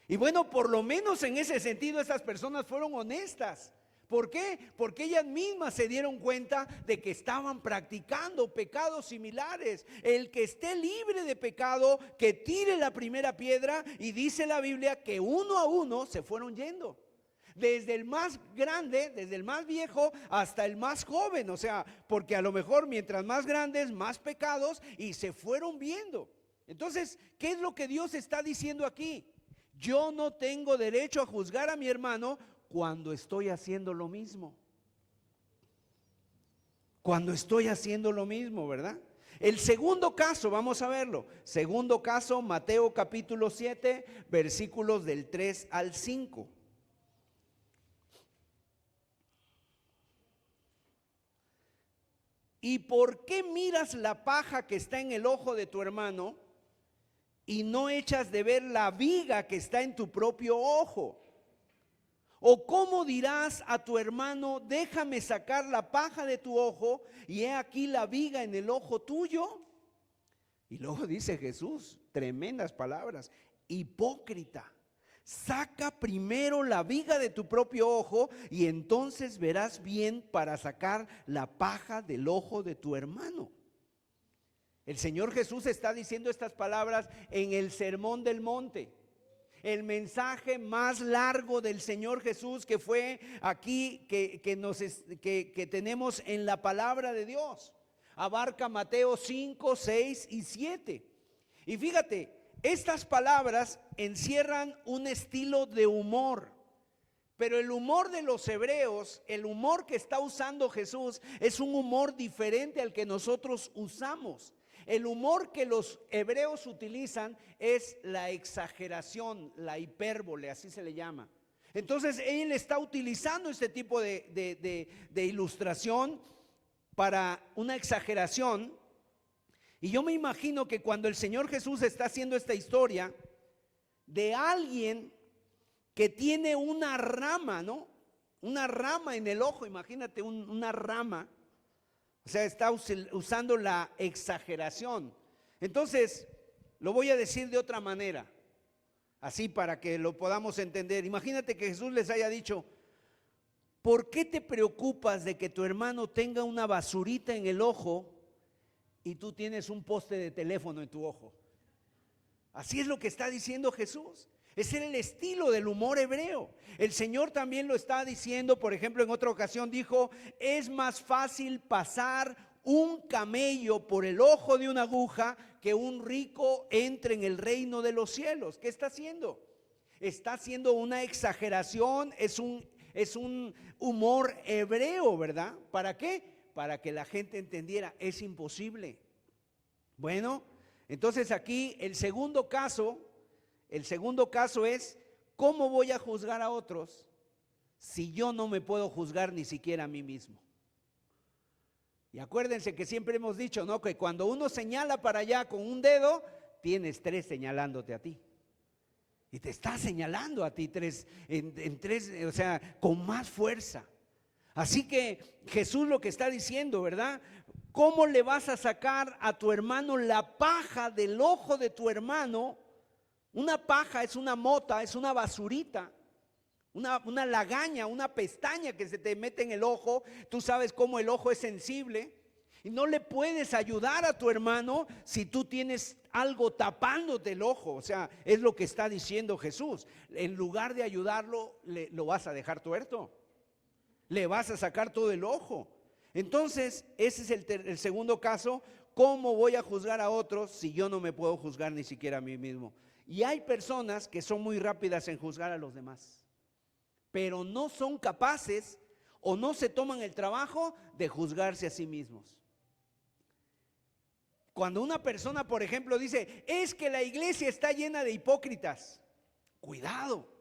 Y bueno, por lo menos en ese sentido estas personas fueron honestas. ¿Por qué? Porque ellas mismas se dieron cuenta de que estaban practicando pecados similares. El que esté libre de pecado, que tire la primera piedra, y dice la Biblia que uno a uno se fueron yendo. Desde el más grande, desde el más viejo hasta el más joven. O sea, porque a lo mejor mientras más grandes, más pecados, y se fueron viendo. Entonces, ¿qué es lo que Dios está diciendo aquí? Yo no tengo derecho a juzgar a mi hermano cuando estoy haciendo lo mismo. Cuando estoy haciendo lo mismo, ¿verdad? El segundo caso, vamos a verlo. Segundo caso, Mateo capítulo 7, versículos del 3 al 5. ¿Y por qué miras la paja que está en el ojo de tu hermano y no echas de ver la viga que está en tu propio ojo? ¿O cómo dirás a tu hermano, déjame sacar la paja de tu ojo y he aquí la viga en el ojo tuyo? Y luego dice Jesús, tremendas palabras: hipócrita, saca primero la viga de tu propio ojo y entonces verás bien para sacar la paja del ojo de tu hermano. El Señor Jesús está diciendo estas palabras en el Sermón del Monte. El mensaje más largo del Señor Jesús, que fue aquí, que tenemos en la palabra de Dios. Abarca Mateo 5, 6 y 7. Y fíjate, estas palabras encierran un estilo de humor. Pero el humor de los hebreos, el humor que está usando Jesús, es un humor diferente al que nosotros usamos. El humor que los hebreos utilizan es la exageración, la hipérbole, así se le llama. Entonces él está utilizando este tipo de ilustración para una exageración. Y yo me imagino que cuando el Señor Jesús está haciendo esta historia de alguien que tiene una rama, ¿no? Una rama en el ojo, imagínate una rama. O sea, está usando la exageración. Entonces, lo voy a decir de otra manera, así para que lo podamos entender. Imagínate que Jesús les haya dicho: ¿por qué te preocupas de que tu hermano tenga una basurita en el ojo y tú tienes un poste de teléfono en tu ojo? Así es lo que está diciendo Jesús. Ese era el estilo del humor hebreo. El Señor también lo está diciendo. Por ejemplo, en otra ocasión dijo: es más fácil pasar un camello por el ojo de una aguja que un rico entre en el reino de los cielos. ¿Qué está haciendo? Está haciendo una exageración, es un humor hebreo, ¿verdad? ¿Para qué? Para que la gente entendiera, es imposible. Bueno, entonces aquí el segundo caso es: ¿cómo voy a juzgar a otros si yo no me puedo juzgar ni siquiera a mí mismo? Y acuérdense que siempre hemos dicho, ¿no?, que cuando uno señala para allá con un dedo, tienes tres señalándote a ti. Y te está señalando a ti en tres, o sea, con más fuerza. Así que Jesús lo que está diciendo, ¿verdad? ¿Cómo le vas a sacar a tu hermano la paja del ojo de tu hermano? Una paja es una mota, es una basurita, una lagaña, una pestaña que se te mete en el ojo. Tú sabes cómo el ojo es sensible y no le puedes ayudar a tu hermano si tú tienes algo tapándote el ojo. O sea, es lo que está diciendo Jesús. En lugar de ayudarlo, lo vas a dejar tuerto, le vas a sacar todo el ojo. Entonces, ese es el segundo caso. ¿Cómo voy a juzgar a otros si yo no me puedo juzgar ni siquiera a mí mismo? Y hay personas que son muy rápidas en juzgar a los demás, pero no son capaces o no se toman el trabajo de juzgarse a sí mismos. Cuando una persona, por ejemplo, dice: es que la iglesia está llena de hipócritas, cuidado,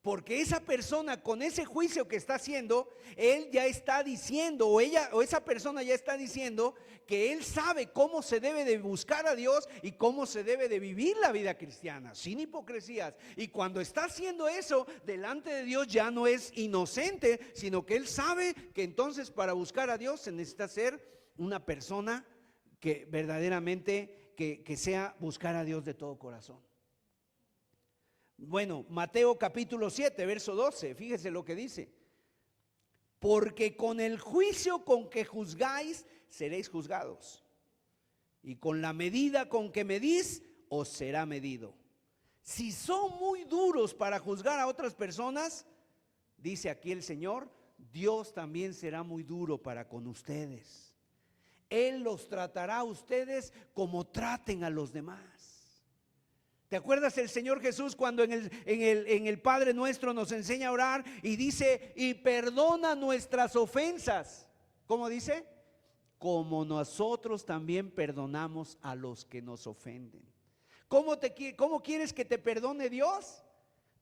porque esa persona, con ese juicio que está haciendo, él ya está diciendo, o esa persona ya está diciendo que él sabe cómo se debe de buscar a Dios y cómo se debe de vivir la vida cristiana, sin hipocresías. Y cuando está haciendo eso delante de Dios, ya no es inocente, sino que él sabe que entonces para buscar a Dios se necesita ser una persona que verdaderamente que sea buscar a Dios de todo corazón. Bueno, Mateo capítulo 7, verso 12, fíjese lo que dice: porque con el juicio con que juzgáis, seréis juzgados. Y con la medida con que medís, os será medido. Si son muy duros para juzgar a otras personas, dice aquí el Señor, Dios también será muy duro para con ustedes. Él los tratará a ustedes como traten a los demás. ¿Te acuerdas el Señor Jesús cuando en el Padre Nuestro nos enseña a orar y dice, y perdona nuestras ofensas? ¿Cómo dice? Como nosotros también perdonamos a los que nos ofenden. ¿Cómo quieres que te perdone Dios?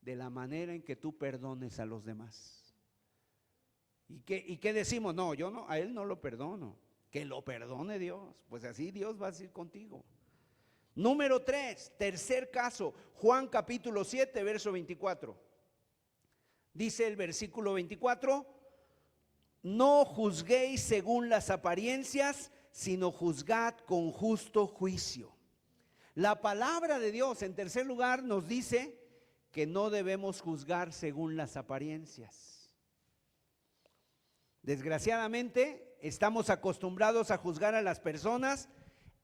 De la manera en que tú perdones a los demás. ¿Y qué decimos? No, yo no, a él no lo perdono. Que lo perdone Dios. Pues así Dios va a ser contigo. Número 3, tercer caso, Juan capítulo 7, verso 24. Dice el versículo 24, no juzguéis según las apariencias, sino juzgad con justo juicio. La palabra de Dios, en tercer lugar, nos dice que no debemos juzgar según las apariencias. Desgraciadamente, estamos acostumbrados a juzgar a las personas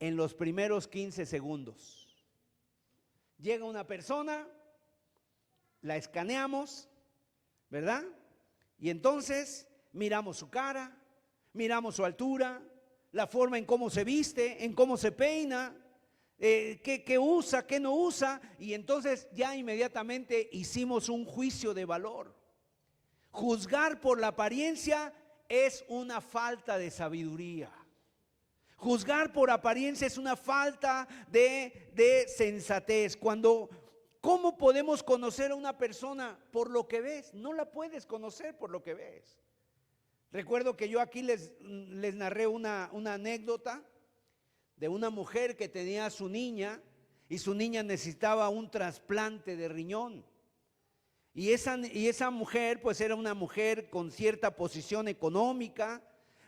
en los primeros 15 segundos. Llega una persona, la escaneamos, ¿verdad? Y entonces miramos su cara, miramos su altura, la forma en cómo se viste, en cómo se peina, qué usa, qué no usa, y entonces ya inmediatamente hicimos un juicio de valor. Juzgar por la apariencia es una falta de sabiduría. Juzgar por apariencia es una falta de sensatez. ¿Cómo podemos conocer a una persona por lo que ves? No la puedes conocer por lo que ves. Recuerdo que yo aquí les narré una anécdota de una mujer que tenía a su niña y su niña necesitaba un trasplante de riñón. Y esa mujer pues era una mujer con cierta posición económica,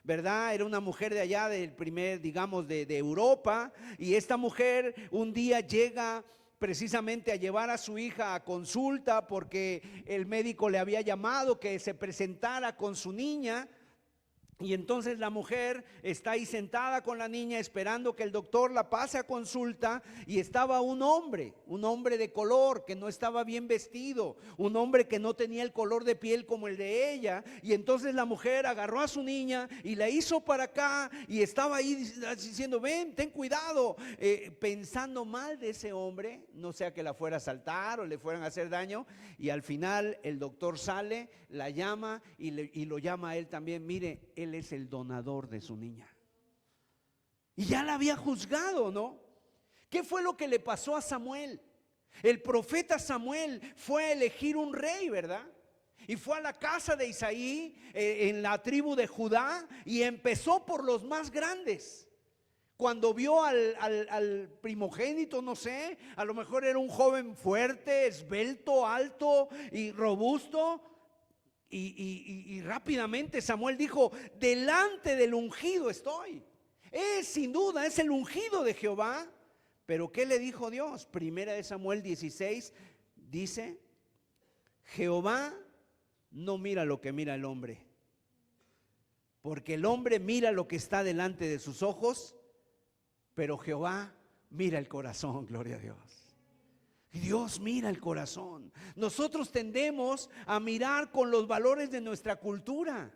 ¿verdad? Era una mujer de allá del primer, digamos, de Europa. Y esta mujer un día llega precisamente a llevar a su hija a consulta porque el médico le había llamado que se presentara con su niña. Y entonces la mujer está ahí sentada con la niña esperando que el doctor la pase a consulta, y estaba un hombre de color que no estaba bien vestido, un hombre que no tenía el color de piel como el de ella. Y entonces la mujer agarró a su niña y la hizo para acá y estaba ahí diciendo, ven, ten cuidado, pensando mal de ese hombre, no sea que la fuera a asaltar o le fueran a hacer daño. Y al final el doctor sale, la llama y lo llama a él también. Mire, él es el donador de su niña. Y ya la había juzgado, ¿no? ¿Qué fue lo que le pasó a Samuel? El profeta Samuel fue a elegir un rey, ¿verdad? Y fue a la casa de Isaí, en la tribu de Judá, y empezó por los más grandes. Cuando vio al primogénito, no sé, a lo mejor era un joven fuerte, esbelto, alto y robusto. Y rápidamente Samuel dijo, delante del ungido estoy. Sin duda es el ungido de Jehová. Pero ¿qué le dijo Dios? Primera de Samuel 16 dice, Jehová no mira lo que mira el hombre, porque el hombre mira lo que está delante de sus ojos, pero Jehová mira el corazón. Gloria a Dios. Dios mira el corazón. Nosotros tendemos a mirar con los valores de nuestra cultura.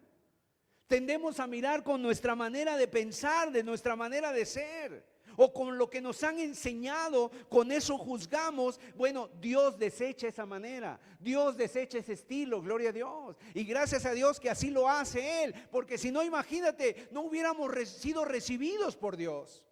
Tendemos a mirar con nuestra manera de pensar, de nuestra manera de ser, o con lo que nos han enseñado, con eso juzgamos. Bueno, Dios desecha esa manera, Dios desecha ese estilo, gloria a Dios. Y gracias a Dios que así lo hace Él, porque si no, imagínate, no hubiéramos sido recibidos por Dios.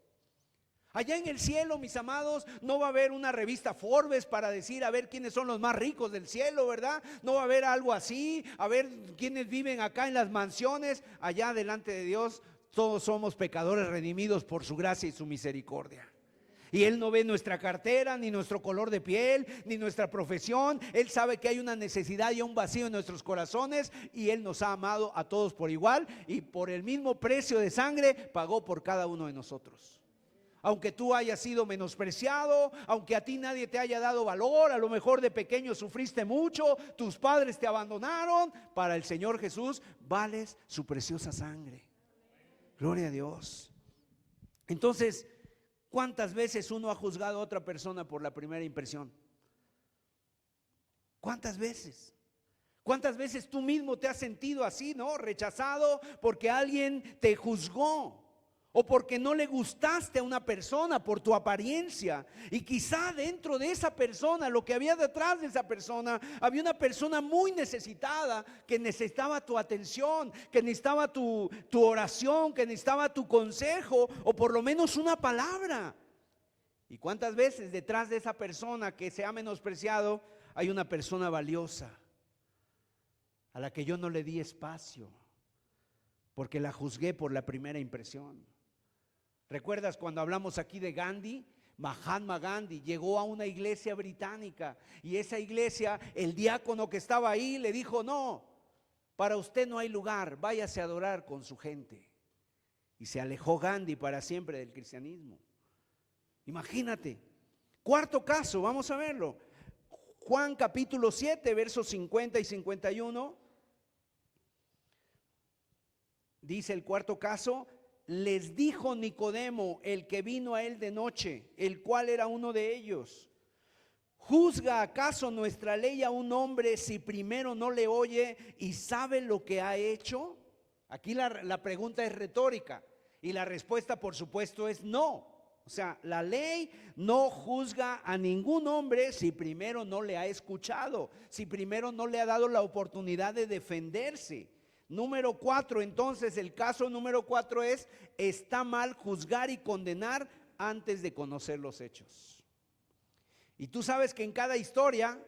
Allá en el cielo, mis amados, no va a haber una revista Forbes para decir a ver quiénes son los más ricos del cielo, ¿verdad? No va a haber algo así, a ver quiénes viven acá en las mansiones. Allá delante de Dios todos somos pecadores redimidos por su gracia y su misericordia. Y Él no ve nuestra cartera, ni nuestro color de piel, ni nuestra profesión. Él sabe que hay una necesidad y un vacío en nuestros corazones, y Él nos ha amado a todos por igual, y por el mismo precio de sangre pagó por cada uno de nosotros. aunque tú hayas sido menospreciado, aunque a ti nadie te haya dado valor, a lo mejor de pequeño sufriste mucho, tus padres te abandonaron, para el Señor Jesús vales su preciosa sangre. Gloria a Dios. Entonces, ¿cuántas veces uno ha juzgado a otra persona por la primera impresión? ¿Cuántas veces? ¿Cuántas veces tú mismo te has sentido así, no? Rechazado porque alguien te juzgó o porque no le gustaste a una persona por tu apariencia. Y quizá dentro de esa persona, lo que había detrás de esa persona, había una persona muy necesitada que necesitaba tu atención, que necesitaba tu oración, que necesitaba tu consejo o por lo menos una palabra. ¿Y cuántas veces detrás de esa persona que se ha menospreciado hay una persona valiosa a la que yo no le di espacio porque la juzgué por la primera impresión? ¿Recuerdas cuando hablamos aquí de Gandhi? Mahatma Gandhi llegó a una iglesia británica y esa iglesia, el diácono que estaba ahí le dijo: no, para usted no hay lugar, váyase a adorar con su gente. Y se alejó Gandhi para siempre del cristianismo. Imagínate. Cuarto caso, vamos a verlo. Juan capítulo 7, versos 50 y 51. Dice el cuarto caso: les dijo Nicodemo, el que vino a él de noche, el cual era uno de ellos: ¿juzga acaso nuestra ley a un hombre si primero no le oye y sabe lo que ha hecho? Aquí la pregunta es retórica y la respuesta, por supuesto, es no. O sea, la ley no juzga a ningún hombre si primero no le ha escuchado, si primero no le ha dado la oportunidad de defenderse. Número 4, entonces el caso número 4 es: está mal juzgar y condenar antes de conocer los hechos. Y tú sabes que en cada historia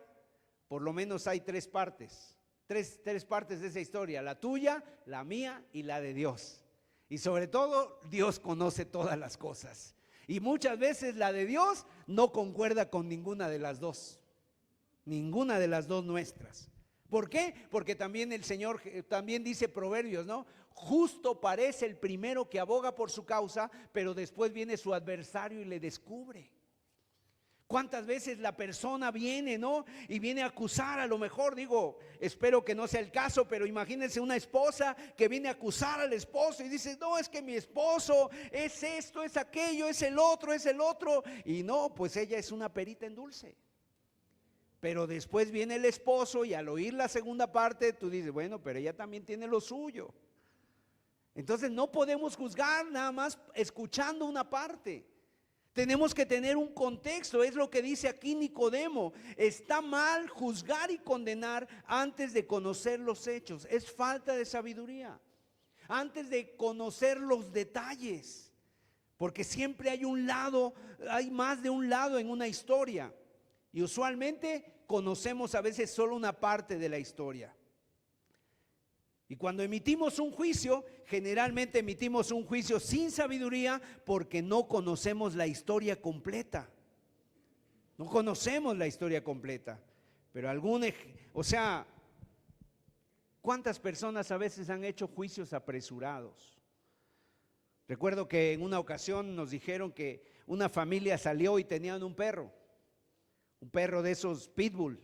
por lo menos hay tres partes de esa historia: la tuya, la mía y la de Dios. Y sobre todo, Dios conoce todas las cosas. Y muchas veces la de Dios no concuerda con ninguna de las dos nuestras. ¿Por qué? Porque también el Señor, también dice Proverbios, ¿no? Justo parece el primero que aboga por su causa, pero después viene su adversario y le descubre. ¿Cuántas veces la persona viene, no? Y viene a acusar, a lo mejor, digo, espero que no sea el caso, pero imagínense una esposa que viene a acusar al esposo y dice: no, es que mi esposo es esto, es aquello, es el otro. Y no, pues ella es una perita en dulce. Pero después viene el esposo y al oír la segunda parte, tú dices: bueno, pero ella también tiene lo suyo. Entonces no podemos juzgar nada más escuchando una parte. Tenemos que tener un contexto. Es lo que dice aquí Nicodemo: está mal juzgar y condenar antes de conocer los hechos. Es falta de sabiduría, antes de conocer los detalles, porque siempre hay un lado, hay más de un lado en una historia, y usualmente conocemos a veces solo una parte de la historia. Y cuando emitimos un juicio, generalmente emitimos un juicio sin sabiduría porque no conocemos la historia completa. No conocemos la historia completa. Pero ¿cuántas personas a veces han hecho juicios apresurados? Recuerdo que en una ocasión nos dijeron que una familia salió y tenían un perro de esos pitbull,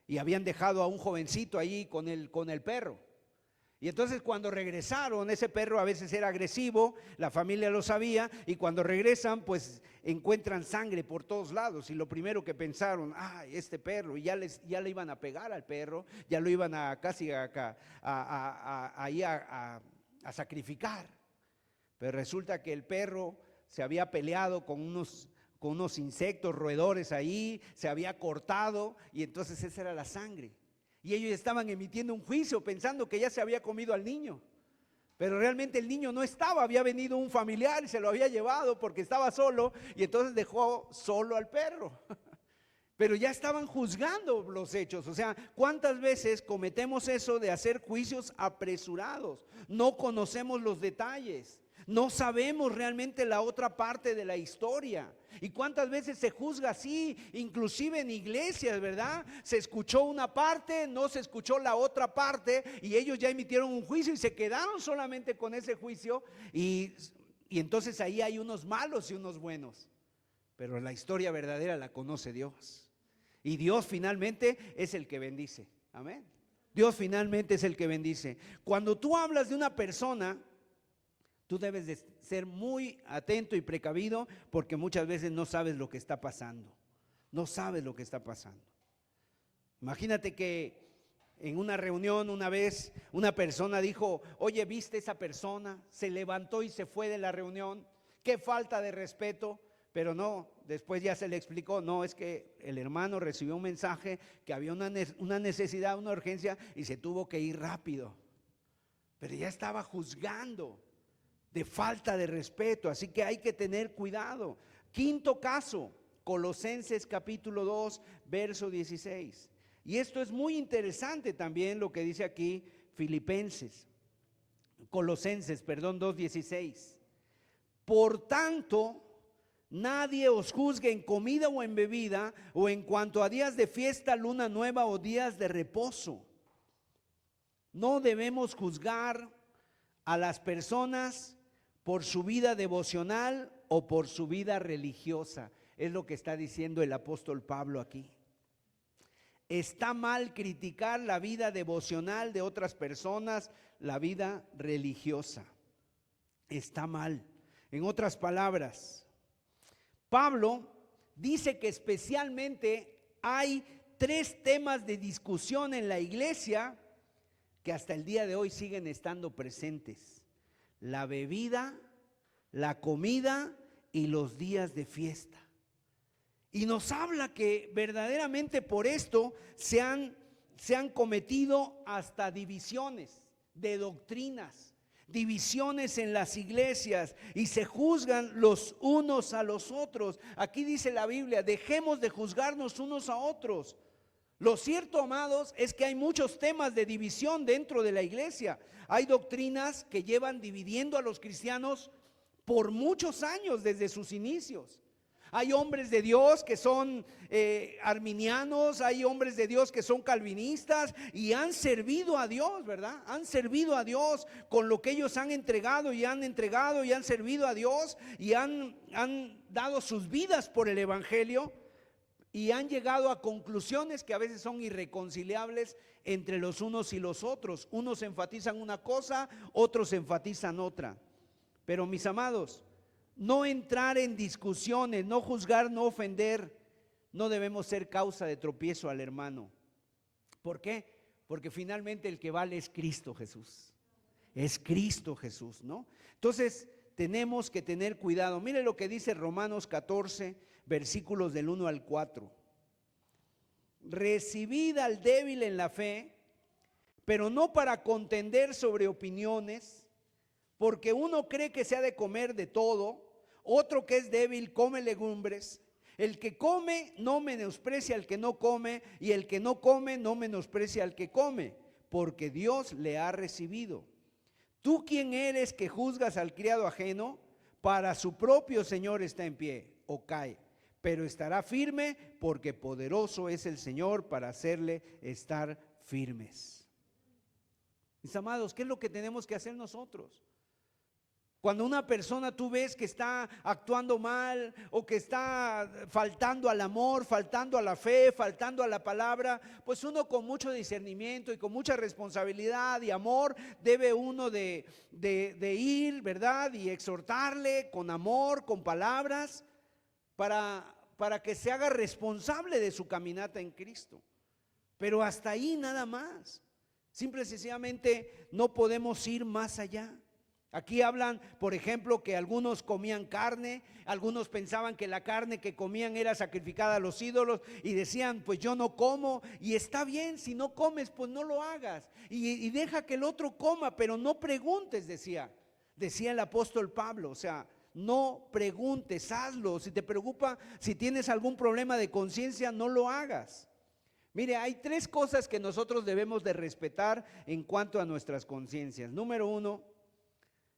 y habían dejado a un jovencito ahí con el perro. Y entonces cuando regresaron, ese perro a veces era agresivo, la familia lo sabía, y cuando regresan pues encuentran sangre por todos lados, y lo primero que pensaron: este perro, y ya le iban a pegar al perro, ya lo iban a casi a sacrificar. Pero resulta que el perro se había peleado con unos insectos roedores ahí, se había cortado, y entonces esa era la sangre. Y ellos estaban emitiendo un juicio pensando que ya se había comido al niño, pero realmente el niño no estaba, había venido un familiar y se lo había llevado porque estaba solo, y entonces dejó solo al perro. Pero ya estaban juzgando los hechos. O sea, ¿cuántas veces cometemos eso de hacer juicios apresurados? No conocemos los detalles. No sabemos realmente la otra parte de la historia. ¿Y cuántas veces se juzga así? Inclusive en iglesias, ¿verdad? Se escuchó una parte, no se escuchó la otra parte, y ellos ya emitieron un juicio y se quedaron solamente con ese juicio. Y Y entonces ahí hay unos malos y unos buenos. Pero la historia verdadera la conoce Dios. Y Dios finalmente es el que bendice. Amén. Dios finalmente es el que bendice. Cuando tú hablas de una persona, tú debes de ser muy atento y precavido, porque muchas veces no sabes lo que está pasando. No sabes lo que está pasando. Imagínate que en una reunión una vez una persona dijo: oye, ¿viste esa persona? Se levantó y se fue de la reunión. Qué falta de respeto. Pero no, después ya se le explicó: no, es que el hermano recibió un mensaje que había una necesidad, una urgencia, y se tuvo que ir rápido. Pero ya estaba juzgando de falta de respeto, así que hay que tener cuidado. Quinto caso, Colosenses capítulo 2, verso 16. Y esto es muy interesante también lo que dice aquí Colosenses 2:16. Por tanto, nadie os juzgue en comida o en bebida, o en cuanto a días de fiesta, luna nueva o días de reposo. No debemos juzgar a las personas por su vida devocional o por su vida religiosa. Es lo que está diciendo el apóstol Pablo aquí. Está mal criticar la vida devocional de otras personas, la vida religiosa. Está mal. En otras palabras, Pablo dice que especialmente hay 3 temas de discusión en la iglesia que hasta el día de hoy siguen estando presentes: la bebida, la comida y los días de fiesta. Y nos habla que verdaderamente por esto se han cometido hasta divisiones de doctrinas, divisiones en las iglesias, y se juzgan los unos a los otros. Aquí dice la Biblia: dejemos de juzgarnos unos a otros. Lo cierto, amados, es que hay muchos temas de división dentro de la iglesia. Hay doctrinas que llevan dividiendo a los cristianos por muchos años desde sus inicios. Hay hombres de Dios que son arminianos, hay hombres de Dios que son calvinistas y han servido a Dios, ¿verdad? Han servido a Dios con lo que ellos han entregado y han servido a Dios y han dado sus vidas por el evangelio, y han llegado a conclusiones que a veces son irreconciliables entre los unos y los otros. Unos enfatizan una cosa, otros enfatizan otra. Pero mis amados, no entrar en discusiones, no juzgar, no ofender, no debemos ser causa de tropiezo al hermano. ¿Por qué? Porque finalmente el que vale es Cristo Jesús. Es Cristo Jesús, ¿no? Entonces tenemos que tener cuidado. Mire lo que dice Romanos 14, versículos del 1 al 4. Recibid al débil en la fe, pero no para contender sobre opiniones, porque uno cree que se ha de comer de todo, otro que es débil come legumbres. El que come no menosprecia al que no come, y el que no come no menosprecia al que come, porque Dios le ha recibido. ¿Tú quién eres que juzgas al criado ajeno? Para su propio Señor está en pie o cae, pero estará firme, porque poderoso es el Señor para hacerle estar firmes. Mis amados, ¿qué es lo que tenemos que hacer nosotros? Cuando una persona tú ves que está actuando mal, o que está faltando al amor, faltando a la fe, faltando a la palabra, pues uno con mucho discernimiento y con mucha responsabilidad y amor debe uno de ir, ¿verdad? Y exhortarle con amor, con palabras, para que se haga responsable de su caminata en Cristo. Pero hasta ahí nada más. Simple y sencillamente no podemos ir más allá. Aquí hablan, por ejemplo, que algunos comían carne, algunos pensaban que la carne que comían era sacrificada a los ídolos y decían: pues yo no como. Y está bien, si no comes, pues no lo hagas y deja que el otro coma, pero no preguntes, decía el apóstol Pablo. O sea, no preguntes, hazlo. Si te preocupa, si tienes algún problema de conciencia, no lo hagas. Mire, hay 3 cosas que nosotros debemos de respetar en cuanto a nuestras conciencias. Número 1,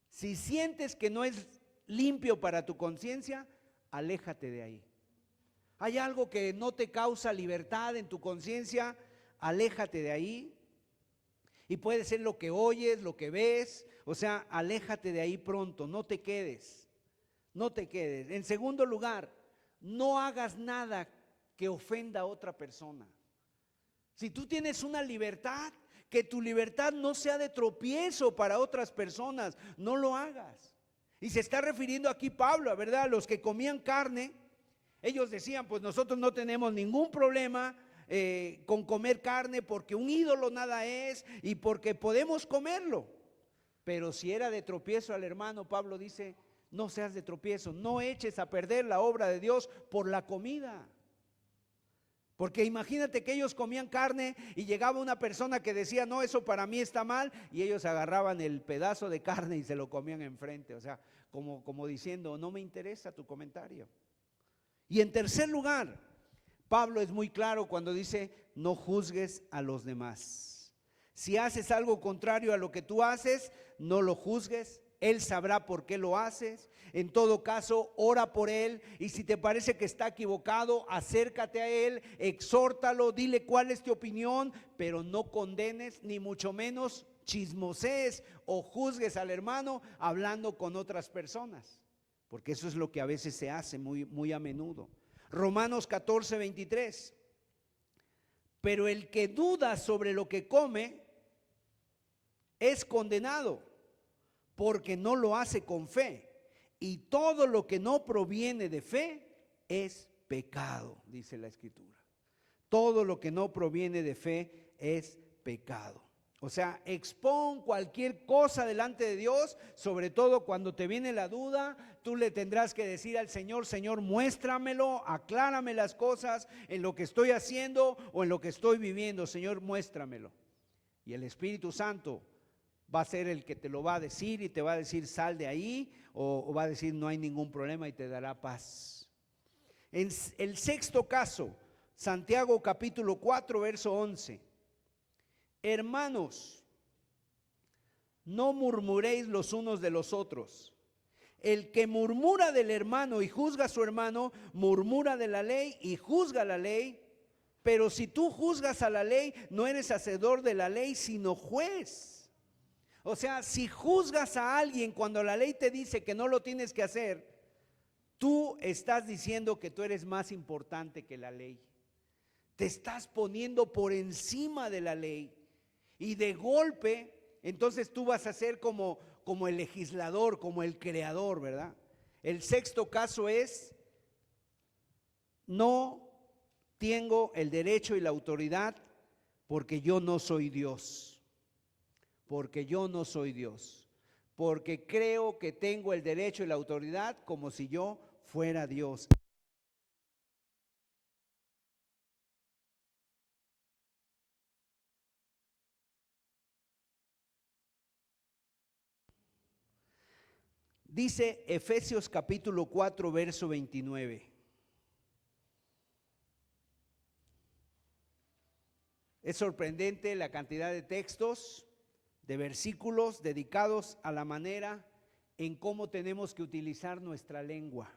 si sientes que no es limpio para tu conciencia, aléjate de ahí. Hay algo que no te causa libertad en tu conciencia, aléjate de ahí. Y puede ser lo que oyes, lo que ves, o sea, aléjate de ahí pronto, no te quedes. No te quedes. En segundo lugar, no hagas nada que ofenda a otra persona. Si tú tienes una libertad, que tu libertad no sea de tropiezo para otras personas, no lo hagas. Y se está refiriendo aquí Pablo, ¿verdad? A los que comían carne, ellos decían, pues nosotros no tenemos ningún problema con comer carne, porque un ídolo nada es y porque podemos comerlo. Pero si era de tropiezo al hermano, Pablo dice, no seas de tropiezo, no eches a perder la obra de Dios por la comida. Porque imagínate que ellos comían carne y llegaba una persona que decía, no, eso para mí está mal, y ellos agarraban el pedazo de carne y se lo comían enfrente, o sea, como diciendo, no me interesa tu comentario. Y en tercer lugar, Pablo es muy claro cuando dice, no juzgues a los demás. Si haces algo contrario a lo que tú haces, no lo juzgues. Él sabrá por qué lo haces. En todo caso, ora por él, y si te parece que está equivocado, acércate a él, exhórtalo, dile cuál es tu opinión, pero no condenes, ni mucho menos chismosees o juzgues al hermano hablando con otras personas, porque eso es lo que a veces se hace muy a menudo. Romanos 14:23. Pero el que duda sobre lo que come es condenado, porque no lo hace con fe, y todo lo que no proviene de fe es pecado, dice la Escritura. Todo lo que no proviene de fe es pecado. O sea, expón cualquier cosa delante de Dios, sobre todo cuando te viene la duda, tú le tendrás que decir al Señor, Señor, muéstramelo, aclárame las cosas en lo que estoy haciendo o en lo que estoy viviendo, Señor, muéstramelo. Y el Espíritu Santo va a ser el que te lo va a decir y te va a decir sal de ahí, o va a decir no hay ningún problema y te dará paz. En el sexto caso, Santiago capítulo 4 verso 11. Hermanos, no murmuréis los unos de los otros. El que murmura del hermano y juzga a su hermano, murmura de la ley y juzga la ley. Pero si tú juzgas a la ley, no eres hacedor de la ley, sino juez. O sea, si juzgas a alguien cuando la ley te dice que no lo tienes que hacer, tú estás diciendo que tú eres más importante que la ley. Te estás poniendo por encima de la ley. Y de golpe, entonces tú vas a ser como el legislador, como el creador, ¿verdad? El sexto caso es, no tengo el derecho y la autoridad porque yo no soy Dios. Porque yo no soy Dios. Porque creo que tengo el derecho y la autoridad como si yo fuera Dios. Dice Efesios capítulo 4 verso 29. Es sorprendente la cantidad de textos, de versículos dedicados a la manera en cómo tenemos que utilizar nuestra lengua.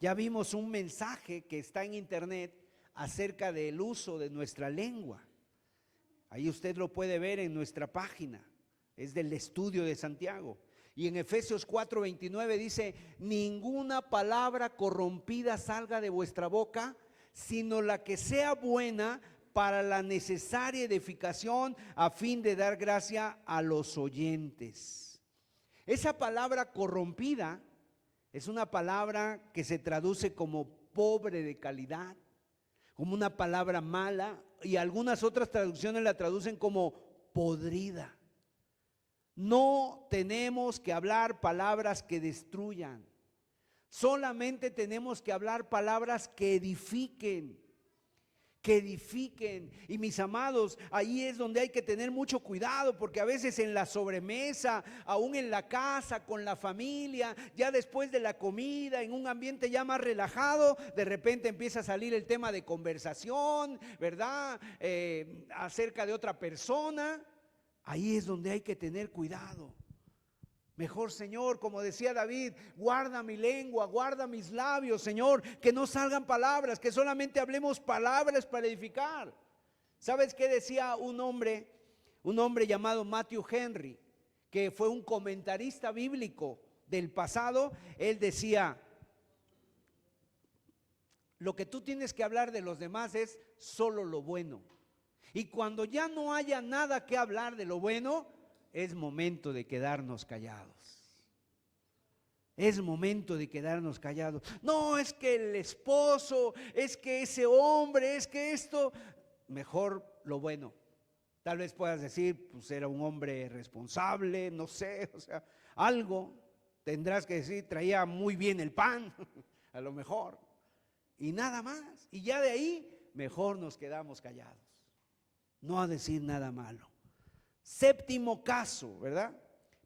Ya vimos un mensaje que está en internet acerca del uso de nuestra lengua. Ahí usted lo puede ver en nuestra página, es del estudio de Santiago. Y en Efesios 4:29 dice, ninguna palabra corrompida salga de vuestra boca, sino la que sea buena para la necesaria edificación a fin de dar gracia a los oyentes. Esa palabra corrompida es una palabra que se traduce como pobre de calidad, como una palabra mala, y algunas otras traducciones la traducen como podrida. No tenemos que hablar palabras que destruyan, solamente tenemos que hablar palabras que edifiquen. Y mis amados, ahí es donde hay que tener mucho cuidado, porque a veces en la sobremesa, aún en la casa, con la familia, ya después de la comida, en un ambiente ya más relajado, de repente empieza a salir el tema de conversación, ¿verdad? Acerca de otra persona. Ahí es donde hay que tener cuidado. Mejor, Señor, como decía David, guarda mi lengua, guarda mis labios, Señor, que no salgan palabras, que solamente hablemos palabras para edificar. ¿Sabes qué decía un hombre llamado Matthew Henry, que fue un comentarista bíblico del pasado, él decía, lo que tú tienes que hablar de los demás es solo lo bueno. Y cuando ya no haya nada que hablar de lo bueno, es momento de quedarnos callados. Es momento de quedarnos callados. No, es que el esposo, es que ese hombre, es que esto, mejor lo bueno. Tal vez puedas decir, pues era un hombre responsable, no sé, o sea, algo tendrás que decir, traía muy bien el pan, a lo mejor. Y nada más. Y ya de ahí, mejor nos quedamos callados. No a decir nada malo. Séptimo caso, ¿verdad?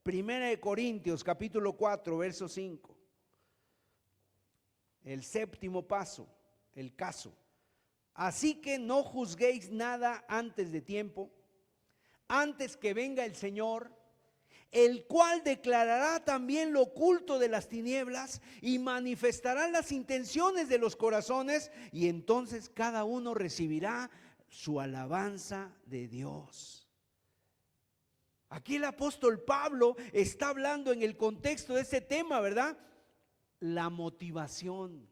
Primera de Corintios, capítulo 4, verso 5. El séptimo paso, el caso. Así que no juzguéis nada antes de tiempo, antes que venga el Señor, el cual declarará también lo oculto de las tinieblas y manifestará las intenciones de los corazones, y entonces cada uno recibirá su alabanza de Dios. Aquí el apóstol Pablo está hablando en el contexto de ese tema, ¿verdad? La motivación,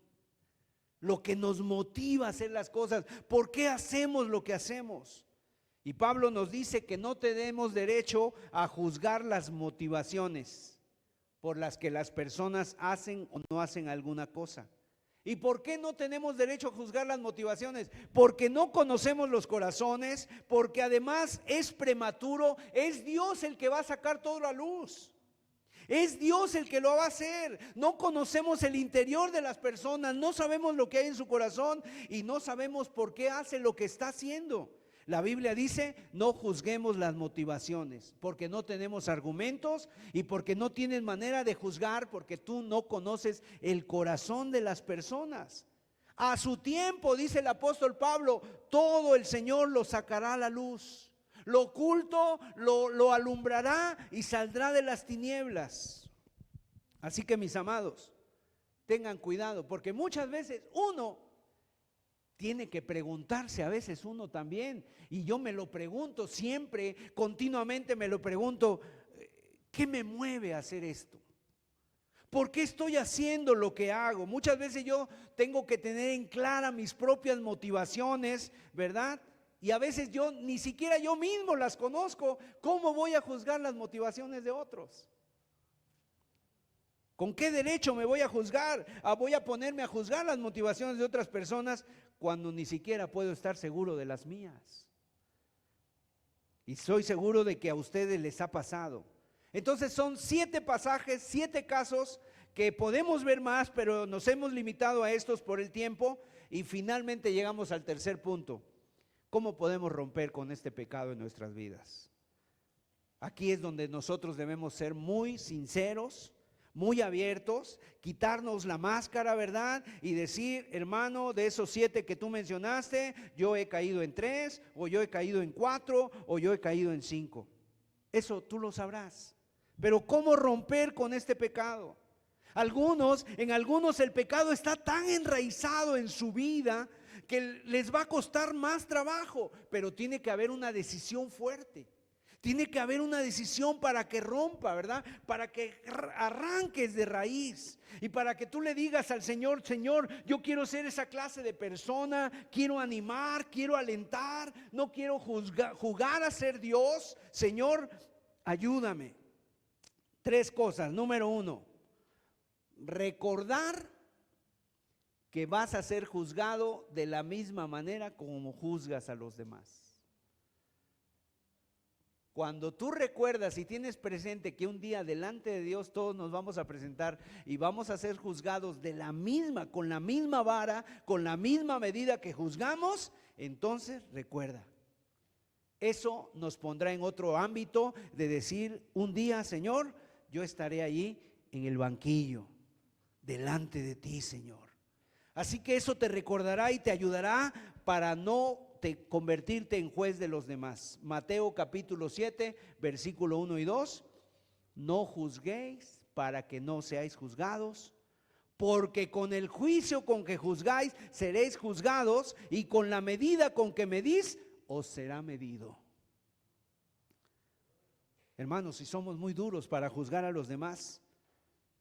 lo que nos motiva a hacer las cosas, ¿por qué hacemos lo que hacemos? Y Pablo nos dice que no tenemos derecho a juzgar las motivaciones por las que las personas hacen o no hacen alguna cosa. ¿Y por qué no tenemos derecho a juzgar las motivaciones? Porque no conocemos los corazones, porque además es prematuro, es Dios el que va a sacar todo a la luz. Es Dios el que lo va a hacer. No conocemos el interior de las personas, no sabemos lo que hay en su corazón y no sabemos por qué hace lo que está haciendo. La Biblia dice, no juzguemos las motivaciones, porque no tenemos argumentos y porque no tienes manera de juzgar, porque tú no conoces el corazón de las personas. A su tiempo, dice el apóstol Pablo, todo el Señor lo sacará a la luz. Lo oculto lo alumbrará y saldrá de las tinieblas. Así que, mis amados, tengan cuidado, porque muchas veces uno tiene que preguntarse, a veces uno también, y yo me lo pregunto siempre, continuamente me lo pregunto, ¿qué me mueve a hacer esto? ¿Por qué estoy haciendo lo que hago? Muchas veces yo tengo que tener en clara mis propias motivaciones, ¿verdad? Y a veces yo ni siquiera yo mismo las conozco. ¿Cómo voy a juzgar las motivaciones de otros? ¿Con qué derecho me voy a juzgar? Voy a ponerme a juzgar las motivaciones de otras personas cuando ni siquiera puedo estar seguro de las mías. Y soy seguro de que a ustedes les ha pasado. Entonces son 7 pasajes, 7 casos que podemos ver más, pero nos hemos limitado a estos por el tiempo y finalmente llegamos al tercer punto. ¿Cómo podemos romper con este pecado en nuestras vidas? Aquí es donde nosotros debemos ser muy sinceros, muy abiertos, quitarnos la máscara, ¿verdad? Y decir, hermano, de esos 7 que tú mencionaste, yo he caído en 3, o yo he caído en 4, o yo he caído en 5. Eso tú lo sabrás. Pero ¿cómo romper con este pecado? En algunos el pecado está tan enraizado en su vida que les va a costar más trabajo, pero tiene que haber una decisión fuerte. Tiene que haber una decisión para que rompa, ¿verdad? Para que arranques de raíz y para que tú le digas al Señor, Señor, yo quiero ser esa clase de persona, quiero animar, quiero alentar, no quiero jugar a ser Dios. Señor, ayúdame. 3 cosas. Número 1, recordar que vas a ser juzgado de la misma manera como juzgas a los demás. Cuando tú recuerdas y tienes presente que un día delante de Dios todos nos vamos a presentar y vamos a ser juzgados de la misma, con la misma vara, con la misma medida que juzgamos, entonces recuerda, eso nos pondrá en otro ámbito de decir, un día, Señor, yo estaré allí en el banquillo, delante de ti, Señor. Así que eso te recordará y te ayudará para no convertirte en juez de los demás. Mateo capítulo 7, versículo 1 y 2. No juzguéis para que no seáis juzgados, porque con el juicio con que juzgáis seréis juzgados, y con la medida con que medís os será medido. Hermanos, si somos muy duros para juzgar a los demás,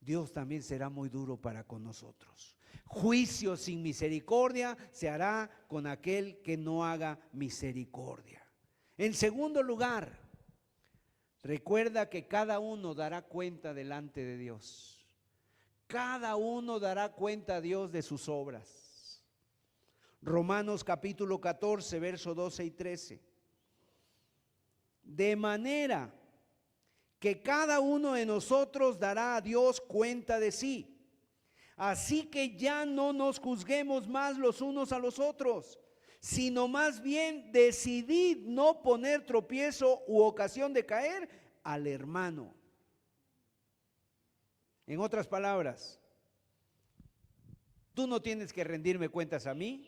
Dios también será muy duro para con nosotros. Juicio sin misericordia se hará con aquel que no haga misericordia. En segundo lugar, recuerda que cada uno dará cuenta delante de Dios. Cada uno dará cuenta a Dios de sus obras. Romanos capítulo 14, versos 12 y 13. De manera que cada uno de nosotros dará a Dios cuenta de sí. Así que ya no nos juzguemos más los unos a los otros, sino más bien decidid no poner tropiezo u ocasión de caer al hermano. En otras palabras, tú no tienes que rendirme cuentas a mí,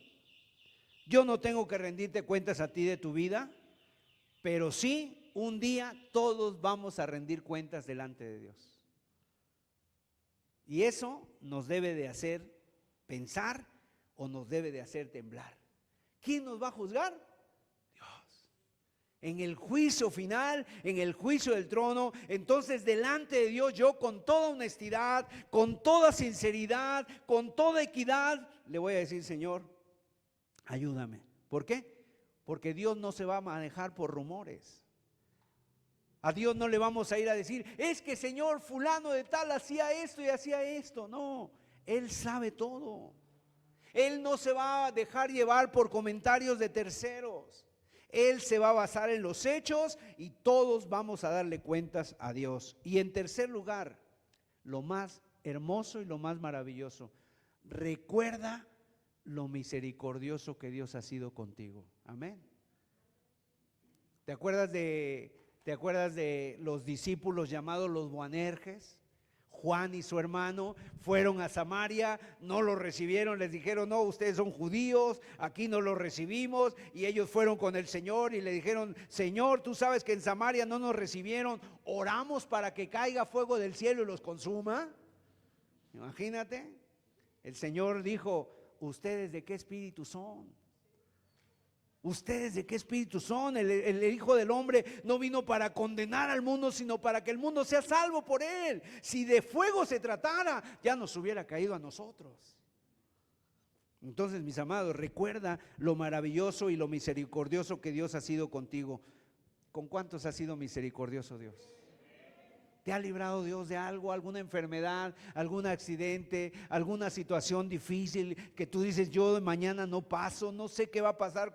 yo no tengo que rendirte cuentas a ti de tu vida, pero sí, un día todos vamos a rendir cuentas delante de Dios. Y eso nos debe de hacer pensar o nos debe de hacer temblar. ¿Quién nos va a juzgar? Dios. En el juicio final, en el juicio del trono, entonces delante de Dios yo con toda honestidad, con toda sinceridad, con toda equidad, le voy a decir: Señor, ayúdame. ¿Por qué? Porque Dios no se va a manejar por rumores. A Dios no le vamos a ir a decir: es que Señor fulano de tal hacía esto y hacía esto. No, Él sabe todo. Él no se va a dejar llevar por comentarios de terceros. Él se va a basar en los hechos y todos vamos a darle cuentas a Dios. Y en tercer lugar, lo más hermoso y lo más maravilloso, recuerda lo misericordioso que Dios ha sido contigo. Amén. ¿Te acuerdas de los discípulos llamados los Boanerges? Juan y su hermano fueron a Samaria, no los recibieron, les dijeron: no, ustedes son judíos, aquí no los recibimos. Y ellos fueron con el Señor y le dijeron: Señor, tú sabes que en Samaria no nos recibieron, oramos para que caiga fuego del cielo y los consuma. Imagínate, el Señor dijo: ¿ustedes de qué espíritu son? ¿Ustedes de qué espíritu son? El Hijo del Hombre no vino para condenar al mundo, sino para que el mundo sea salvo por Él. Si de fuego se tratara, ya nos hubiera caído a nosotros. Entonces, mis amados, recuerda lo maravilloso y lo misericordioso que Dios ha sido contigo. ¿Con cuántos ha sido misericordioso Dios? ¿Te ha librado Dios de algo, alguna enfermedad, algún accidente, alguna situación difícil que tú dices: yo de mañana no paso, no sé qué va a pasar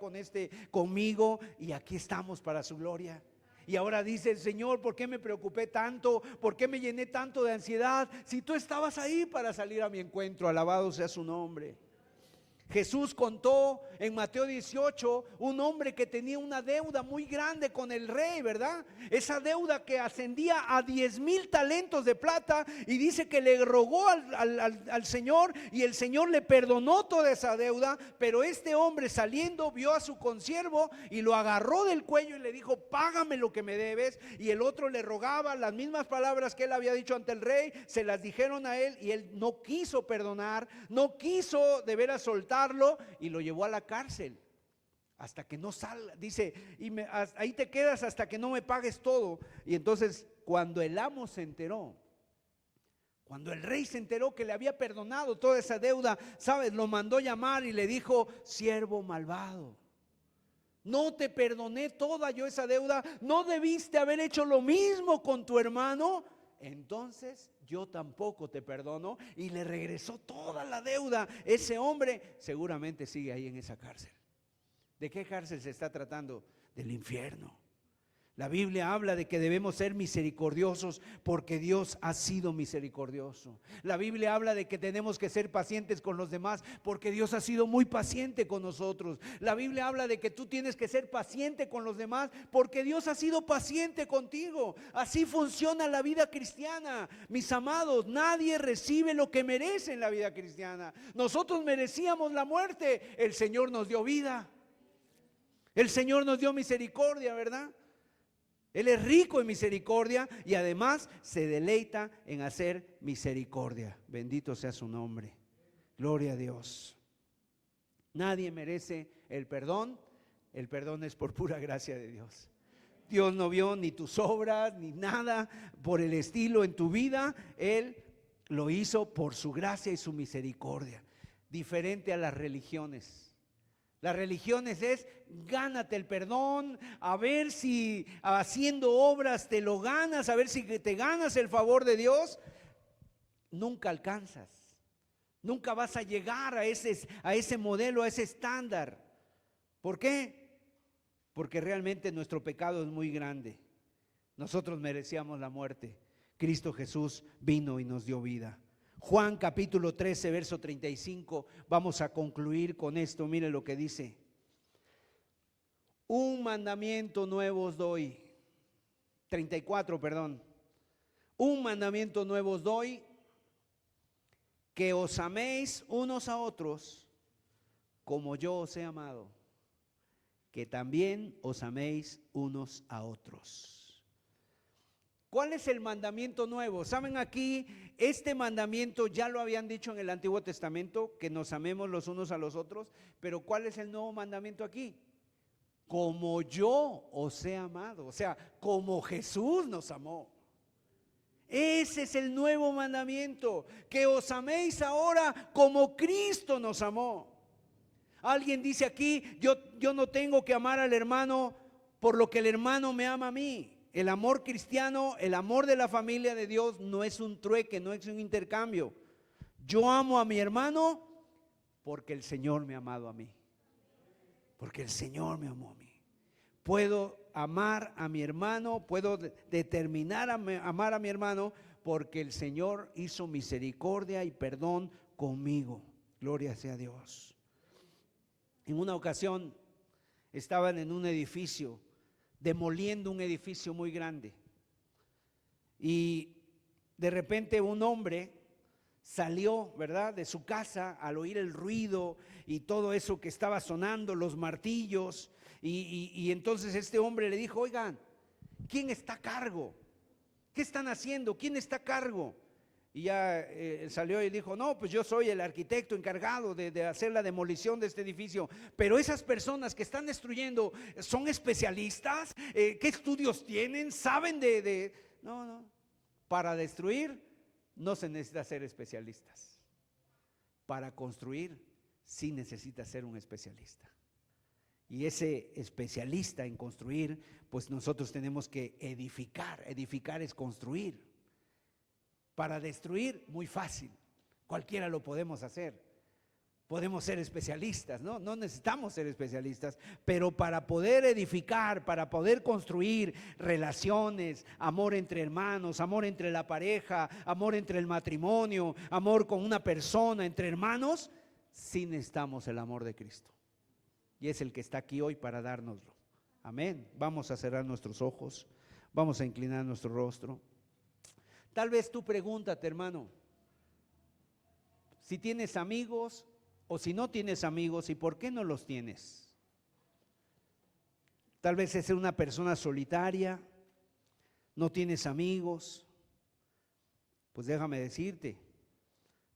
conmigo? Y aquí estamos para su gloria. Y ahora dice el Señor: ¿por qué me preocupé tanto? ¿Por qué me llené tanto de ansiedad? Si tú estabas ahí para salir a mi encuentro, alabado sea su nombre. Jesús contó en Mateo 18 un hombre que tenía una deuda muy grande con el rey, ¿verdad? Esa deuda que ascendía a 10,000 talentos de plata, y dice que le rogó al Señor, y el Señor le perdonó toda esa deuda. Pero este hombre, saliendo, vio a su consiervo y lo agarró del cuello y le dijo: págame lo que me debes. Y el otro le rogaba las mismas palabras que él había dicho ante el rey, se las dijeron a él, y él no quiso perdonar, no quiso de veras soltar, y lo llevó a la cárcel hasta que no salga. Dice: ahí te quedas hasta que no me pagues todo. Y entonces, cuando el amo se enteró, cuando el rey se enteró que le había perdonado toda esa deuda, ¿sabes? Lo mandó llamar y le dijo: siervo malvado, no te perdoné toda yo esa deuda, ¿no debiste haber hecho lo mismo con tu hermano? Entonces yo tampoco te perdono. Y le regresó toda la deuda. Ese hombre seguramente sigue ahí en esa cárcel. ¿De qué cárcel se está tratando? Del infierno. La Biblia habla de que debemos ser misericordiosos porque Dios ha sido misericordioso. La Biblia habla de que tenemos que ser pacientes con los demás porque Dios ha sido muy paciente con nosotros. La Biblia habla de que tú tienes que ser paciente con los demás porque Dios ha sido paciente contigo. Así funciona la vida cristiana. Mis amados, nadie recibe lo que merece en la vida cristiana. Nosotros merecíamos la muerte, el Señor nos dio vida. El Señor nos dio misericordia, ¿verdad? Él es rico en misericordia y además se deleita en hacer misericordia. Bendito sea su nombre. Gloria a Dios. Nadie merece el perdón. El perdón es por pura gracia de Dios. Dios no vio ni tus obras ni nada por el estilo en tu vida. Él Lo hizo por su gracia y su misericordia, diferente a las religiones. Las religiones es gánate el perdón, a ver si haciendo obras te lo ganas, a ver si te ganas el favor de Dios. Nunca alcanzas, nunca vas a llegar a ese modelo, a ese estándar. ¿Por qué? Porque realmente nuestro pecado es muy grande. Nosotros merecíamos la muerte. Cristo Jesús vino y nos dio vida. Juan capítulo 13, verso 35, vamos a concluir con esto. Mire lo que dice: un mandamiento nuevo os doy. 34, perdón. Un mandamiento nuevo os doy, que os améis unos a otros como yo os he amado, que también os améis unos a otros. ¿Cuál es el mandamiento nuevo? Saben, aquí este mandamiento ya lo habían dicho en el Antiguo Testamento, que nos amemos los unos a los otros, pero ¿cuál es el nuevo mandamiento aquí? Como yo os he amado, o sea, como Jesús nos amó. Ese es el nuevo mandamiento, que os améis ahora como Cristo nos amó. Alguien dice aquí, yo no tengo que amar al hermano por lo que el hermano me ama a mí. El amor cristiano, el amor de la familia de Dios no es un trueque, no es un intercambio. Yo amo a mi hermano porque el Señor me ha amado a mí. Porque el Señor me amó a mí. Puedo amar a mi hermano, puedo determinar a amar a mi hermano porque el Señor hizo misericordia y perdón conmigo. Gloria sea a Dios. En una ocasión estaban en un edificio, demoliendo un edificio muy grande, y de repente un hombre salió, ¿verdad?, de su casa al oír el ruido y todo eso que estaba sonando, los martillos, y entonces este hombre le dijo: oigan, ¿quién está a cargo? ¿Qué están haciendo? ¿Quién está a cargo? Y ya salió y dijo: no, pues yo soy el arquitecto encargado de hacer la demolición de este edificio. Pero esas personas que están destruyendo, ¿son especialistas? ¿Qué estudios tienen? ¿Saben de? No. Para destruir no se necesita ser especialistas. Para construir sí necesita ser un especialista. Y ese especialista en construir, pues nosotros tenemos que edificar. Edificar es construir. Para destruir, muy fácil, cualquiera lo podemos hacer. Podemos ser especialistas, ¿no? No necesitamos ser especialistas, pero para poder edificar, para poder construir relaciones, amor entre hermanos, amor entre la pareja, amor entre el matrimonio, amor con una persona, entre hermanos, sí necesitamos el amor de Cristo. Y es el que está aquí hoy para dárnoslo. Amén. Vamos a cerrar nuestros ojos, vamos a inclinar nuestro rostro. Tal vez tú pregúntate, hermano, si tienes amigos o si no tienes amigos, ¿y por qué no los tienes? Tal vez es una persona solitaria, no tienes amigos. Pues déjame decirte,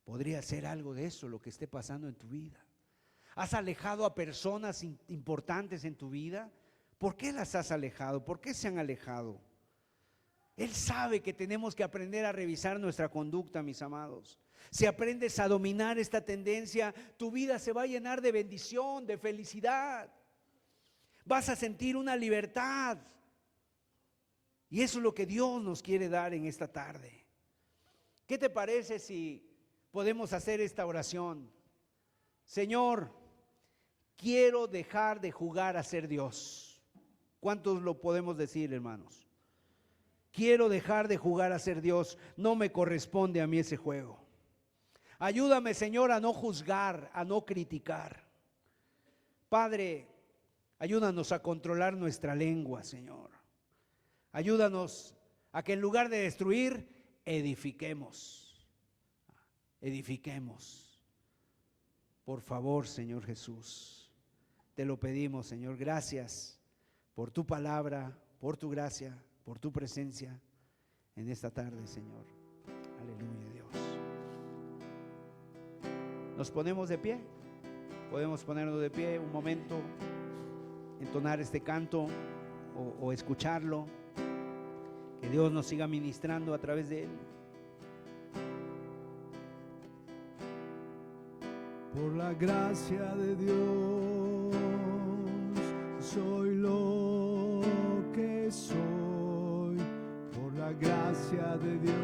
podría ser algo de eso lo que esté pasando en tu vida. ¿Has alejado a personas importantes en tu vida? ¿Por qué las has alejado? ¿Por qué se han alejado? Él sabe que tenemos que aprender a revisar nuestra conducta, mis amados. Si aprendes a dominar esta tendencia, tu vida se va a llenar de bendición, de felicidad. Vas a sentir una libertad. Y eso es lo que Dios nos quiere dar en esta tarde. ¿Qué te parece si podemos hacer esta oración? Señor, quiero dejar de jugar a ser Dios. ¿Cuántos lo podemos decir, hermanos? Quiero dejar de jugar a ser Dios, no me corresponde a mí ese juego. Ayúdame, Señor, a no juzgar, a no criticar. Padre, ayúdanos a controlar nuestra lengua, Señor. Ayúdanos a que en lugar de destruir, edifiquemos. Edifiquemos. Por favor, Señor Jesús, te lo pedimos, Señor. Gracias por tu palabra, por tu gracia, por tu presencia en esta tarde, Señor. Aleluya, Dios. Nos ponemos de pie. Podemos ponernos de pie un momento, entonar este canto o escucharlo. Que Dios nos siga ministrando a través de él. Por la gracia de Dios soy lo que soy. Por la gracia de Dios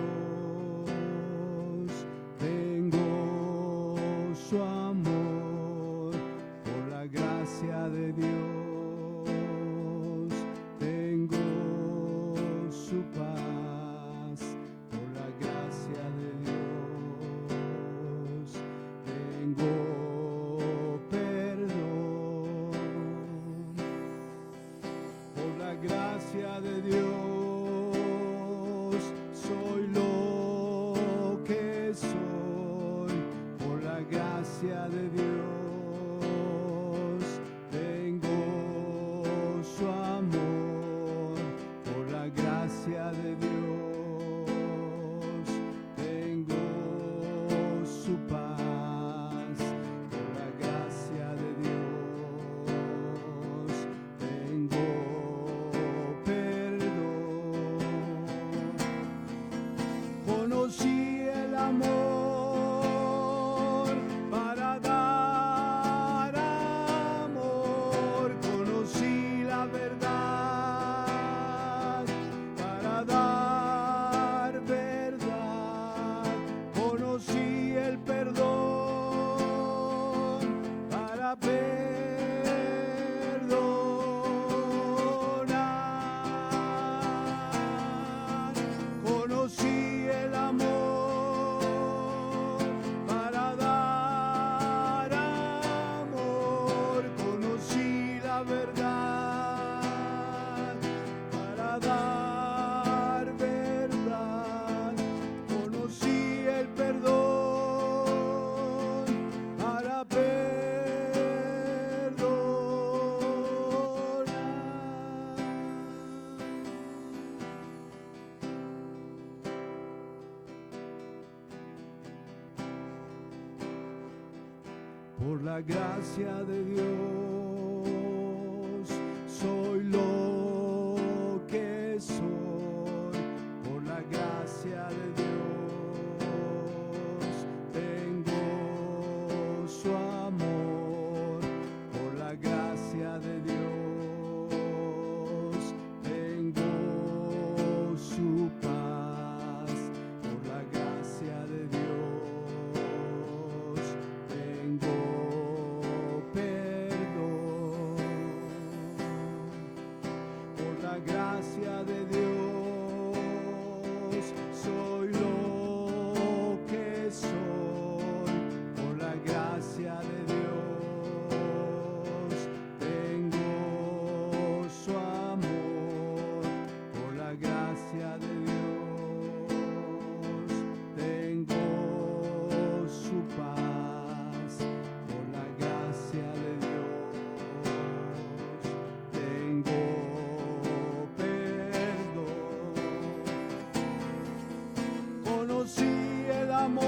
tengo su amor. Por la gracia de Dios tengo su paz. Por la gracia de Dios tengo perdón. Por la gracia de Dios soy lo que soy. Por la gracia de Dios tengo su amor. Por la gracia de Dios tengo su paz. Por la gracia de Dios tengo perdón. Conocí el amor para dar amor. Conocí la verdad para dar verdad. Conocí el perdón para perdonar. Conocí el amor para dar amor. Conocí la verdad para dar verdad. Conocí el perdón para perdonar. Por la gracia de Dios soy lo que soy. Por la gracia de Dios tengo su amor. Por la gracia de Dios tengo su paz. Por la gracia de Dios tengo perdón. Por la gracia de Dios soy lo que soy. Por la gracia de Dios tengo su amor. Por la gracia de Dios tengo su paz. Por la gracia de Dios tengo perdón. Conocí el amor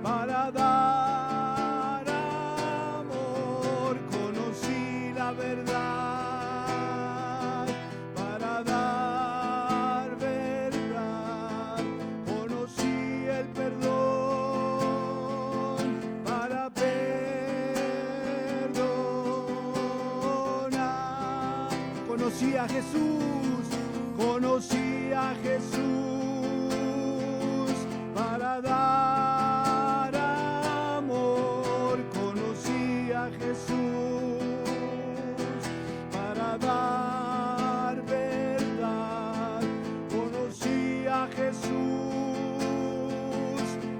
para dar amor. Conocí la verdad para dar verdad. Conocí el perdón para perdonar. Conocí a Jesús, conocí a Jesús para dar amor. Conocí a Jesús para dar verdad. Conocí a Jesús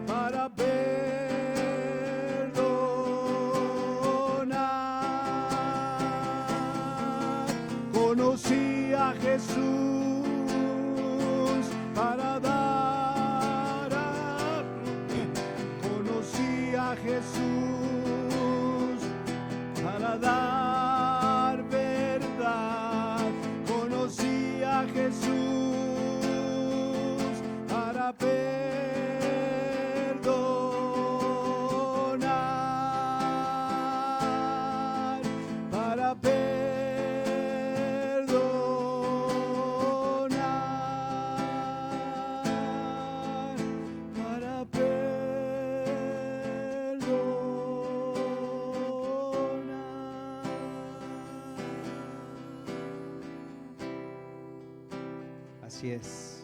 para perdonar. Conocí a Jesús para dar amor. Conocí a Jesús para dar verdad. Conocí a Jesús para perdonar. Para perdonar. Así es.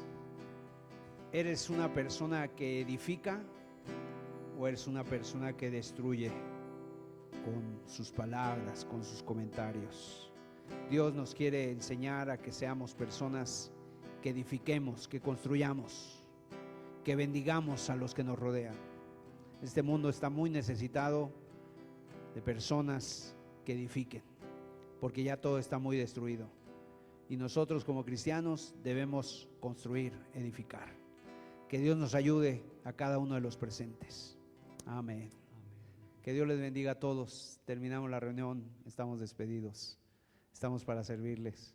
¿Eres una persona que edifica o eres una persona que destruye con sus palabras, con sus comentarios? Dios nos quiere enseñar a que seamos personas que edifiquemos, que construyamos, que bendigamos a los que nos rodean. Este mundo está muy necesitado de personas que edifiquen, porque ya todo está muy destruido. Y nosotros como cristianos debemos construir, edificar. Que Dios nos ayude a cada uno de los presentes. Amén. Que Dios les bendiga a todos. Terminamos la reunión, estamos despedidos. Estamos para servirles.